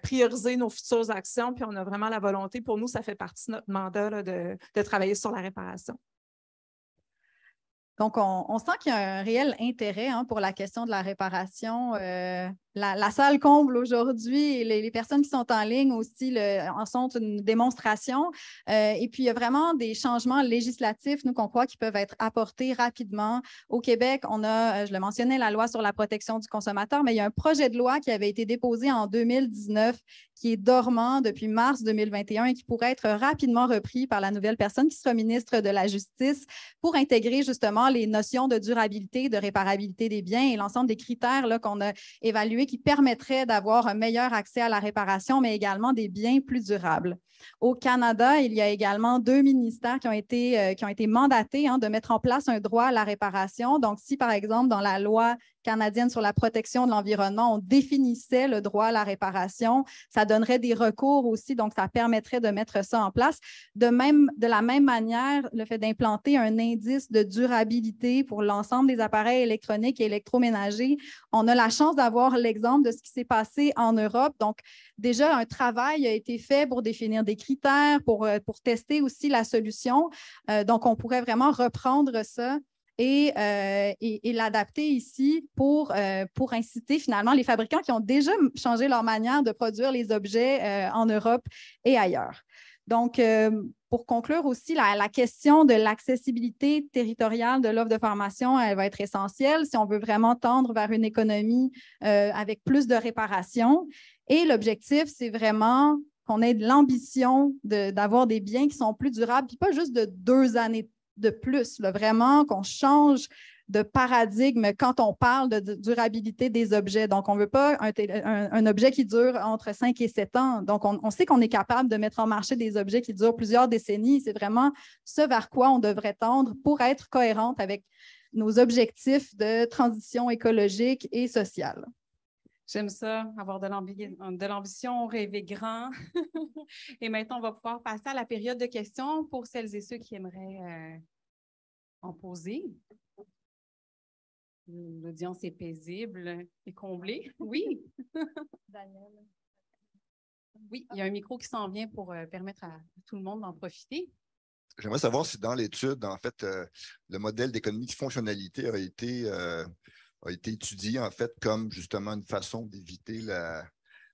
prioriser nos futures actions. Puis on a vraiment la volonté, pour nous, ça fait partie de notre mandat là, de travailler sur la réparation. Donc, on sent qu'il y a un réel intérêt pour la question de la réparation. La salle comble aujourd'hui et les personnes qui sont en ligne aussi en sont une démonstration. Et puis, il y a vraiment des changements législatifs, nous, qu'on croit qui peuvent être apportés rapidement. Au Québec, on a, je le mentionnais, la loi sur la protection du consommateur, mais il y a un projet de loi qui avait été déposé en 2019 qui est dormant depuis mars 2021 et qui pourrait être rapidement repris par la nouvelle personne qui sera ministre de la Justice pour intégrer justement les notions de durabilité, de réparabilité des biens et l'ensemble des critères qu'on a évalués qui permettraient d'avoir un meilleur accès à la réparation, mais également des biens plus durables. Au Canada, il y a également 2 ministères qui ont été mandatés de mettre en place un droit à la réparation. Donc, si, par exemple, dans la loi canadienne sur la protection de l'environnement, on définissait le droit à la réparation, ça donnerait des recours aussi, donc ça permettrait de mettre ça en place. De la même manière, le fait d'implanter un indice de durabilité pour l'ensemble des appareils électroniques et électroménagers, on a la chance d'avoir l'exemple de ce qui s'est passé en Europe. Donc, déjà, un travail a été fait pour définir des critères, pour tester aussi la solution. Donc, on pourrait vraiment reprendre ça et l'adapter ici pour inciter finalement les fabricants qui ont déjà changé leur manière de produire les objets en Europe et ailleurs. Donc, pour conclure aussi, la question de l'accessibilité territoriale de l'offre de formation, elle va être essentielle si on veut vraiment tendre vers une économie avec plus de réparation. Et l'objectif, c'est vraiment qu'on ait de l'ambition d'avoir des biens qui sont plus durables, puis pas juste de 2 années de plus, là, vraiment qu'on change de paradigme quand on parle de durabilité des objets. Donc, on ne veut pas un objet qui dure entre 5 et 7 ans. Donc, on sait qu'on est capable de mettre en marché des objets qui durent plusieurs décennies. C'est vraiment ce vers quoi on devrait tendre pour être cohérente avec nos objectifs de transition écologique et sociale. J'aime ça, avoir de l'ambition, rêver grand. Et maintenant, on va pouvoir passer à la période de questions pour celles et ceux qui aimeraient en poser. L'audience est paisible et comblée. Oui. Daniel. Oui, il y a un micro qui s'en vient pour permettre à tout le monde d'en profiter. J'aimerais savoir si dans l'étude, en fait, le modèle d'économie de fonctionnalité a été étudié, en fait, comme justement une façon d'éviter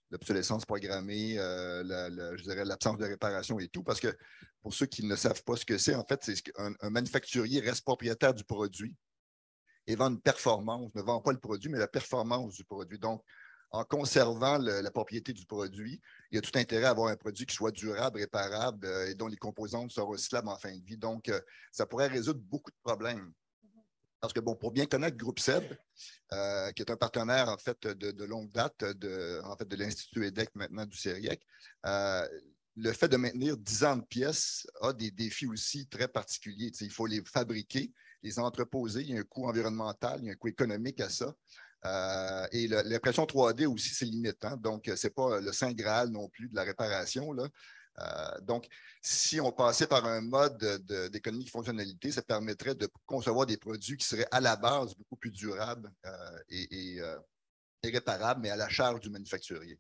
l'obsolescence programmée, je dirais l'absence de réparation et tout, parce que pour ceux qui ne savent pas ce que c'est, en fait, c'est qu'un manufacturier reste propriétaire du produit et vend une performance, ne vend pas le produit, mais la performance du produit. Donc, en conservant la propriété du produit, il y a tout intérêt à avoir un produit qui soit durable, réparable et dont les composantes soient recyclables en fin de vie. Donc, ça pourrait résoudre beaucoup de problèmes. Parce que, bon, pour bien connaître Groupe SEB, qui est un partenaire, en fait, de longue date, de l'Institut EDEC, maintenant du CERIEC, le fait de maintenir 10 ans de pièces a des défis aussi très particuliers. Il faut les fabriquer, les entreposer. Il y a un coût environnemental, il y a un coût économique à ça. Et l'impression 3D aussi, c'est limitant. Donc, ce n'est pas le saint Graal non plus de la réparation, là. Donc, si on passait par un mode d'économie de fonctionnalité, ça permettrait de concevoir des produits qui seraient à la base beaucoup plus durables et réparables, mais à la charge du manufacturier.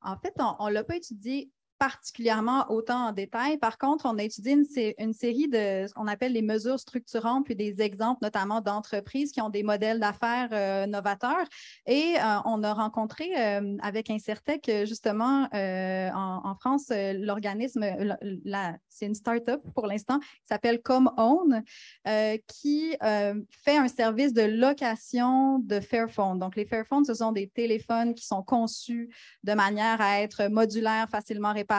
En fait, on ne l'a pas étudié particulièrement autant en détail. Par contre, on a étudié une série de ce qu'on appelle les mesures structurantes, puis des exemples notamment d'entreprises qui ont des modèles d'affaires novateurs. Et on a rencontré avec Incertec, justement, en France, l'organisme, c'est une start-up pour l'instant, qui s'appelle ComOwn, qui fait un service de location de Fairphone. Donc, les Fairphones, ce sont des téléphones qui sont conçus de manière à être modulaires, facilement réparables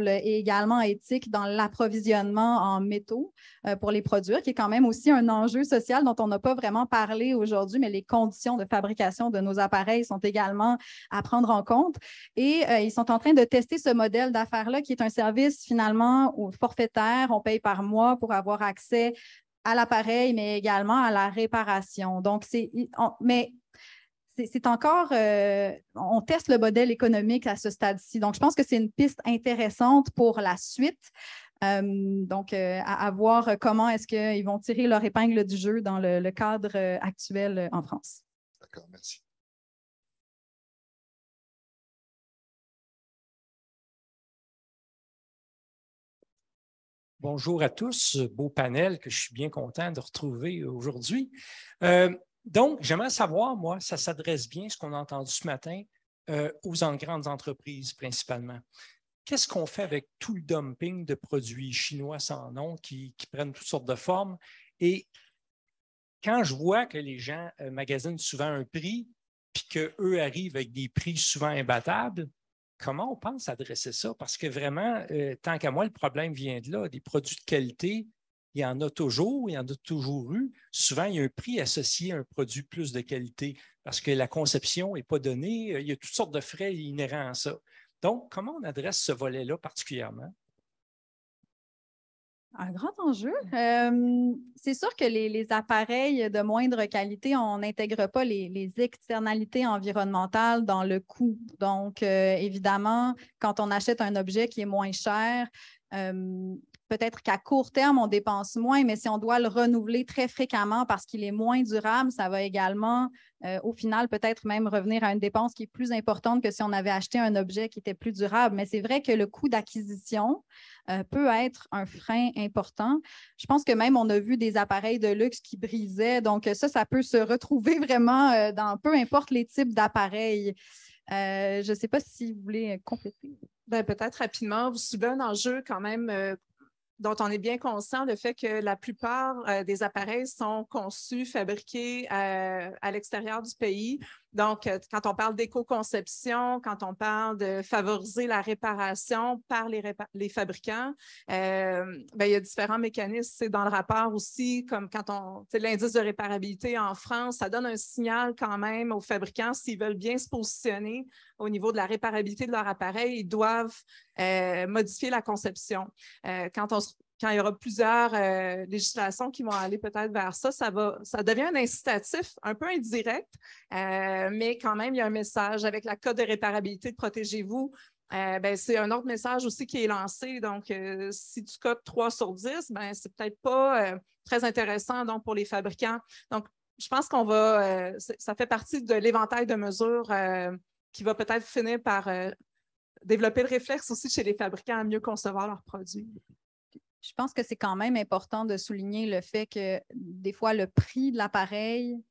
et également éthiques dans l'approvisionnement en métaux pour les produire, qui est quand même aussi un enjeu social dont on n'a pas vraiment parlé aujourd'hui, mais les conditions de fabrication de nos appareils sont également à prendre en compte. Et ils sont en train de tester ce modèle d'affaires-là, qui est un service finalement forfaitaire. On paye par mois pour avoir accès à l'appareil, mais également à la réparation. Donc, c'est encore, on teste le modèle économique à ce stade-ci. Donc, je pense que c'est une piste intéressante pour la suite. À voir comment est-ce qu'ils vont tirer leur épingle du jeu dans le cadre actuel en France. D'accord, merci. Bonjour à tous, beau panel que je suis bien content de retrouver aujourd'hui. Donc, j'aimerais savoir, moi, ça s'adresse bien, ce qu'on a entendu ce matin, aux grandes entreprises principalement. Qu'est-ce qu'on fait avec tout le dumping de produits chinois sans nom qui prennent toutes sortes de formes? Et quand je vois que les gens magasinent souvent un prix, puis qu'eux arrivent avec des prix souvent imbattables, comment on pense adresser ça? Parce que vraiment, tant qu'à moi, le problème vient de là. Des produits de qualité, il y en a toujours eu. Souvent, il y a un prix associé à un produit plus de qualité parce que la conception n'est pas donnée. Il y a toutes sortes de frais inhérents à ça. Donc, comment on adresse ce volet-là particulièrement? Un grand enjeu. C'est sûr que les appareils de moindre qualité, on n'intègre pas les externalités environnementales dans le coût. Donc, évidemment, quand on achète un objet qui est moins cher, peut-être qu'à court terme, on dépense moins, mais si on doit le renouveler très fréquemment parce qu'il est moins durable, ça va également, au final, peut-être même revenir à une dépense qui est plus importante que si on avait acheté un objet qui était plus durable. Mais c'est vrai que le coût d'acquisition peut être un frein important. Je pense que même on a vu des appareils de luxe qui brisaient. Donc, ça peut se retrouver vraiment dans peu importe les types d'appareils. Je ne sais pas si vous voulez compléter. Peut-être rapidement, vous soulevez un enjeu quand même dont on est bien conscient, le fait que la plupart des appareils sont conçus, fabriqués à l'extérieur du pays. Donc, quand on parle d'éco-conception, quand on parle de favoriser la réparation par les fabricants, il y a différents mécanismes. C'est dans le rapport aussi, comme quand l'indice de réparabilité en France, ça donne un signal quand même aux fabricants s'ils veulent bien se positionner au niveau de la réparabilité de leur appareil, ils doivent modifier la conception. Quand il y aura plusieurs législations qui vont aller peut-être vers ça, ça devient un incitatif un peu indirect, mais quand même, il y a un message avec la code de réparabilité de Protégez-vous. C'est un autre message aussi qui est lancé. Donc, si tu codes 3 sur 10, c'est peut-être pas très intéressant donc, pour les fabricants. Donc, je pense ça fait partie de l'éventail de mesures qui va peut-être finir par développer le réflexe aussi chez les fabricants à mieux concevoir leurs produits. Je pense que c'est quand même important de souligner le fait que des fois, le prix de l'appareil,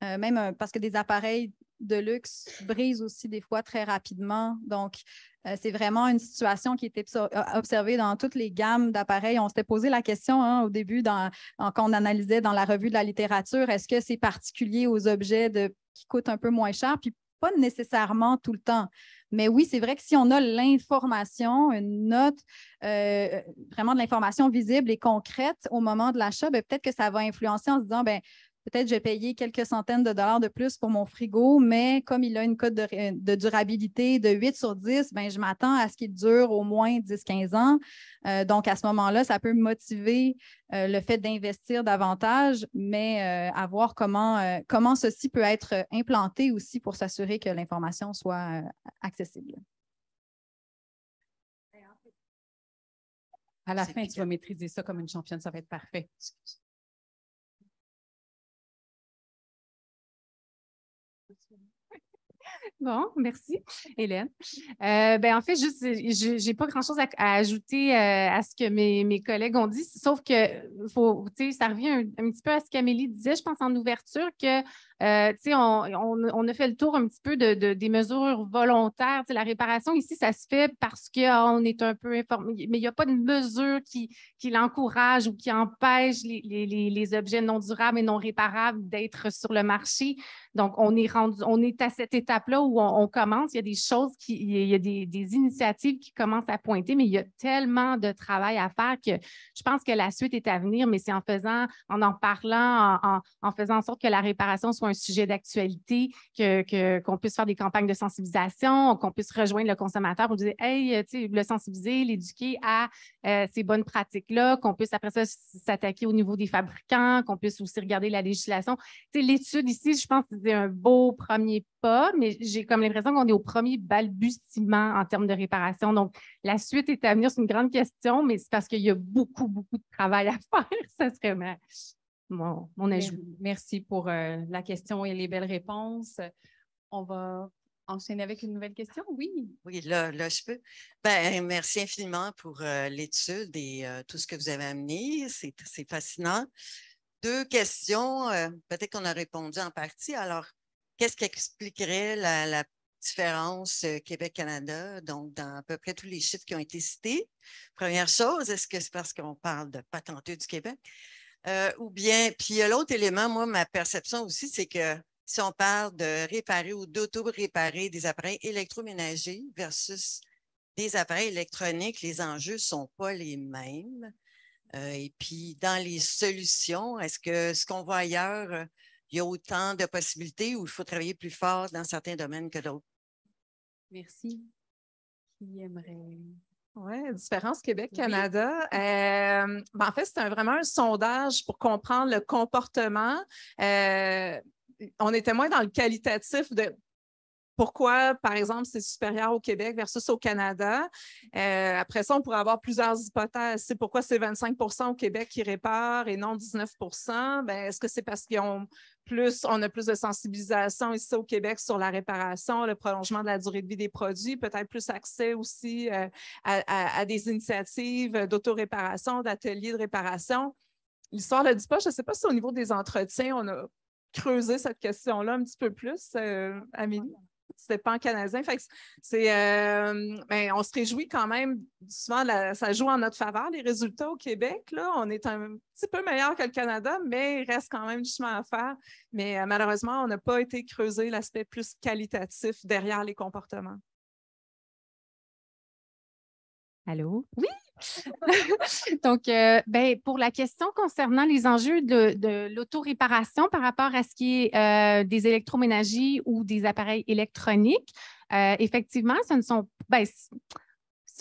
parce que des appareils de luxe brisent aussi des fois très rapidement. Donc, c'est vraiment une situation qui était observée dans toutes les gammes d'appareils. On s'était posé la question au début quand on analysait dans la revue de la littérature, est-ce que c'est particulier aux objets qui coûtent un peu moins cher? Puis pas nécessairement tout le temps. Mais oui, c'est vrai que si on a l'information, une note, vraiment de l'information visible et concrète au moment de l'achat, peut-être que ça va influencer en se disant, peut-être je vais payer quelques centaines de dollars de plus pour mon frigo, mais comme il a une cote de durabilité de 8 sur 10, je m'attends à ce qu'il dure au moins 10-15 ans. Donc, à ce moment-là, ça peut motiver le fait d'investir davantage, mais à voir comment ceci peut être implanté aussi pour s'assurer que l'information soit accessible. À la fin, tu vas maîtriser ça comme une championne, ça va être parfait. Bon, merci, Hélène. En fait, juste, je n'ai pas grand-chose à ajouter à ce que mes collègues ont dit, sauf que ça revient un petit peu à ce qu'Amélie disait, je pense, en ouverture, que on a fait le tour un petit peu des mesures volontaires. La réparation, ici, ça se fait parce qu'on est un peu informé, mais il n'y a pas de mesure qui l'encourage ou qui empêche les objets non durables et non réparables d'être sur le marché. Donc, on est à cette étape-là où on commence. Il y a des choses, il y a des initiatives qui commencent à pointer, mais il y a tellement de travail à faire que je pense que la suite est à venir, mais c'est en en parlant, en faisant en sorte que la réparation soit un sujet d'actualité, qu'on puisse faire des campagnes de sensibilisation, qu'on puisse rejoindre le consommateur pour dire, hey, le sensibiliser, l'éduquer à ces bonnes pratiques-là, qu'on puisse après ça s'attaquer au niveau des fabricants, qu'on puisse aussi regarder la législation. L'étude ici, je pense que c'est un beau premier pas, mais j'ai comme l'impression qu'on est au premier balbutiement en termes de réparation. Donc, la suite est à venir, c'est une grande question, mais c'est parce qu'il y a beaucoup, beaucoup de travail à faire. Ça serait mon ajout. Merci pour la question et les belles réponses. On va enchaîner avec une nouvelle question. Oui. Oui, là, je peux. Merci infiniment pour l'étude et tout ce que vous avez amené. C'est fascinant. 2 questions. Peut-être qu'on a répondu en partie. Alors, qu'est-ce qui expliquerait la différence Québec-Canada, donc dans à peu près tous les chiffres qui ont été cités? Première chose, est-ce que c'est parce qu'on parle de patenteux du Québec? Ou bien, puis il y a l'autre élément, moi, ma perception aussi, c'est que si on parle de réparer ou d'auto-réparer des appareils électroménagers versus des appareils électroniques, les enjeux ne sont pas les mêmes. Et puis, dans les solutions, est-ce que ce qu'on voit ailleurs, il y a autant de possibilités ou il faut travailler plus fort dans certains domaines que d'autres? Merci. Qui aimerait... Oui, différence Québec-Canada. En fait, c'est vraiment un sondage pour comprendre le comportement. On était moins dans le qualitatif de pourquoi, par exemple, c'est supérieur au Québec versus au Canada. Après ça, on pourrait avoir plusieurs hypothèses. C'est pourquoi c'est 25 au Québec qui réparent et non 19 Est-ce que c'est parce on a plus de sensibilisation ici au Québec sur la réparation, le prolongement de la durée de vie des produits, peut-être plus accès aussi à des initiatives d'autoréparation, d'ateliers de réparation? L'histoire ne le dit pas. Je ne sais pas si au niveau des entretiens, on a creusé cette question-là un petit peu plus, Amélie. C'était pan-canadien. Fait que on se réjouit quand même. Souvent, ça joue en notre faveur, les résultats au Québec. Là, on est un petit peu meilleur que le Canada, mais il reste quand même du chemin à faire. Mais malheureusement, on n'a pas été creuser l'aspect plus qualitatif derrière les comportements. Allô? Oui! Donc, pour la question concernant les enjeux de l'autoréparation par rapport à ce qui est des électroménagers ou des appareils électroniques, effectivement, ce ne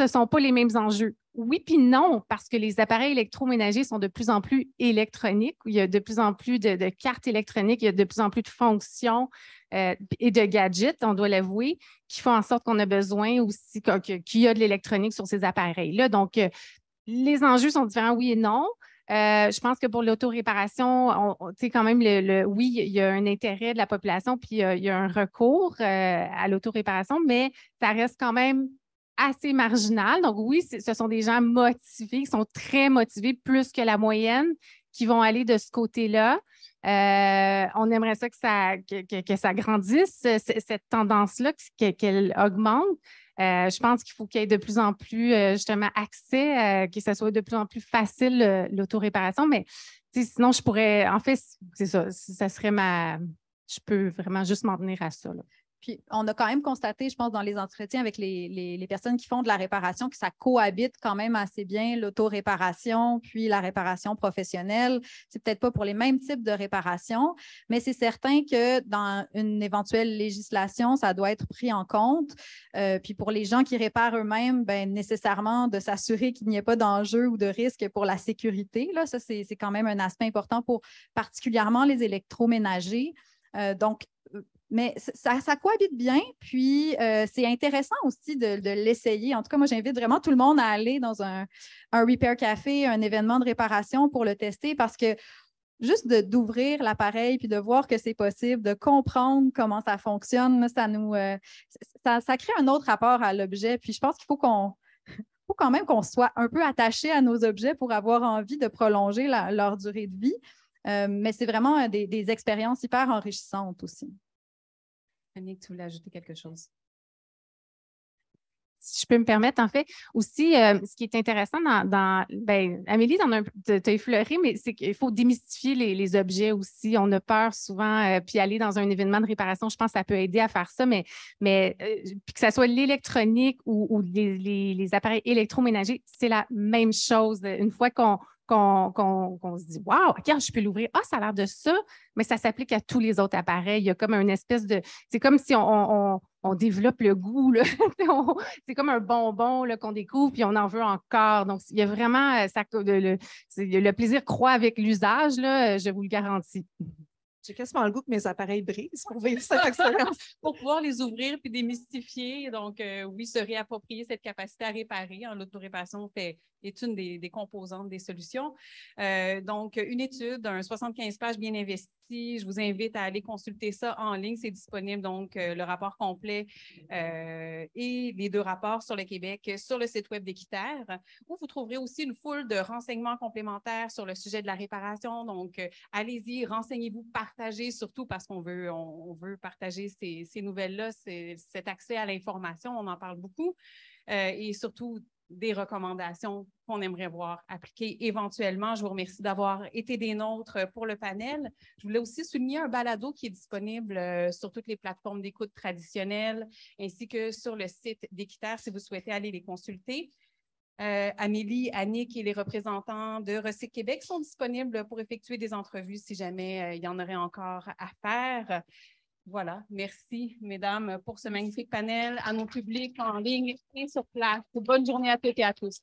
sont pas les mêmes enjeux. Oui, puis non, parce que les appareils électroménagers sont de plus en plus électroniques. Il y a de plus en plus de cartes électroniques, il y a de plus en plus de fonctions et de gadgets, on doit l'avouer, qui font en sorte qu'on a besoin aussi qu'il y a de l'électronique sur ces appareils-là. Donc, les enjeux sont différents, oui et non. Je pense que pour l'autoréparation, quand même, oui, il y a un intérêt de la population, puis il y a un recours à l'autoréparation, mais ça reste quand même assez marginal. Donc, oui, ce sont des gens motivés, qui sont très motivés, plus que la moyenne, qui vont aller de ce côté-là. On aimerait ça que ça grandisse, cette tendance-là, qu'elle augmente. Je pense qu'il faut qu'il y ait de plus en plus, justement, accès, que ce soit de plus en plus facile, l'autoréparation. Mais sinon, je pourrais, en fait, c'est ça, ça serait je peux vraiment juste m'en tenir à ça, là. Puis, on a quand même constaté, je pense, dans les entretiens avec les personnes qui font de la réparation, que ça cohabite quand même assez bien, l'autoréparation puis la réparation professionnelle. C'est peut-être pas pour les mêmes types de réparation, mais c'est certain que dans une éventuelle législation, ça doit être pris en compte. Puis pour les gens qui réparent eux-mêmes, nécessairement de s'assurer qu'il n'y ait pas d'enjeu ou de risque pour la sécurité. Là, ça, c'est quand même un aspect important pour particulièrement les électroménagers. Mais ça cohabite bien, puis c'est intéressant aussi de l'essayer. En tout cas, moi, j'invite vraiment tout le monde à aller dans un Repair Café, un événement de réparation pour le tester parce que juste d'ouvrir l'appareil puis de voir que c'est possible, de comprendre comment ça fonctionne, ça crée un autre rapport à l'objet. Puis je pense qu'il faut quand même qu'on soit un peu attaché à nos objets pour avoir envie de prolonger leur durée de vie. Mais c'est vraiment des expériences hyper enrichissantes aussi. Annick, tu voulais ajouter quelque chose? Si je peux me permettre, en fait, aussi, ce qui est intéressant Amélie, tu as effleuré, mais c'est qu'il faut démystifier les objets aussi. On a peur souvent, puis aller dans un événement de réparation, je pense que ça peut aider à faire ça, mais puis que ce soit l'électronique ou les appareils électroménagers, c'est la même chose. Une fois qu'on se dit « Wow, OK, je peux l'ouvrir. Ah, ça a l'air de ça », mais ça s'applique à tous les autres appareils. Il y a comme une espèce de… C'est comme si on développe le goût. C'est comme un bonbon qu'on découvre, puis on en veut encore. Donc, il y a vraiment… le plaisir croît avec l'usage, je vous le garantis. J'ai quasiment le goût que mes appareils brisent pour vivre cette expérience. Pour pouvoir les ouvrir puis démystifier. Donc, oui, se réapproprier cette capacité à réparer. L'autoréparation est une des composantes des solutions. Donc, une étude, un 75 pages bien investi. Je vous invite à aller consulter ça en ligne. C'est disponible, donc, le rapport complet et les 2 rapports sur le Québec sur le site web d'Équiterre, où vous trouverez aussi une foule de renseignements complémentaires sur le sujet de la réparation. Donc, allez-y, renseignez-vous, partagez, surtout parce qu'on veut partager ces nouvelles-là, cet accès à l'information, on en parle beaucoup, et surtout des recommandations qu'on aimerait voir appliquées éventuellement. Je vous remercie d'avoir été des nôtres pour le panel. Je voulais aussi souligner un balado qui est disponible sur toutes les plateformes d'écoute traditionnelles, ainsi que sur le site d'Équiterre si vous souhaitez aller les consulter. Amélie, Annick et les représentants de Recyc Québec sont disponibles pour effectuer des entrevues si jamais il y en aurait encore à faire. Voilà, merci, mesdames, pour ce magnifique panel, à nos publics en ligne et sur place. Bonne journée à toutes et à tous.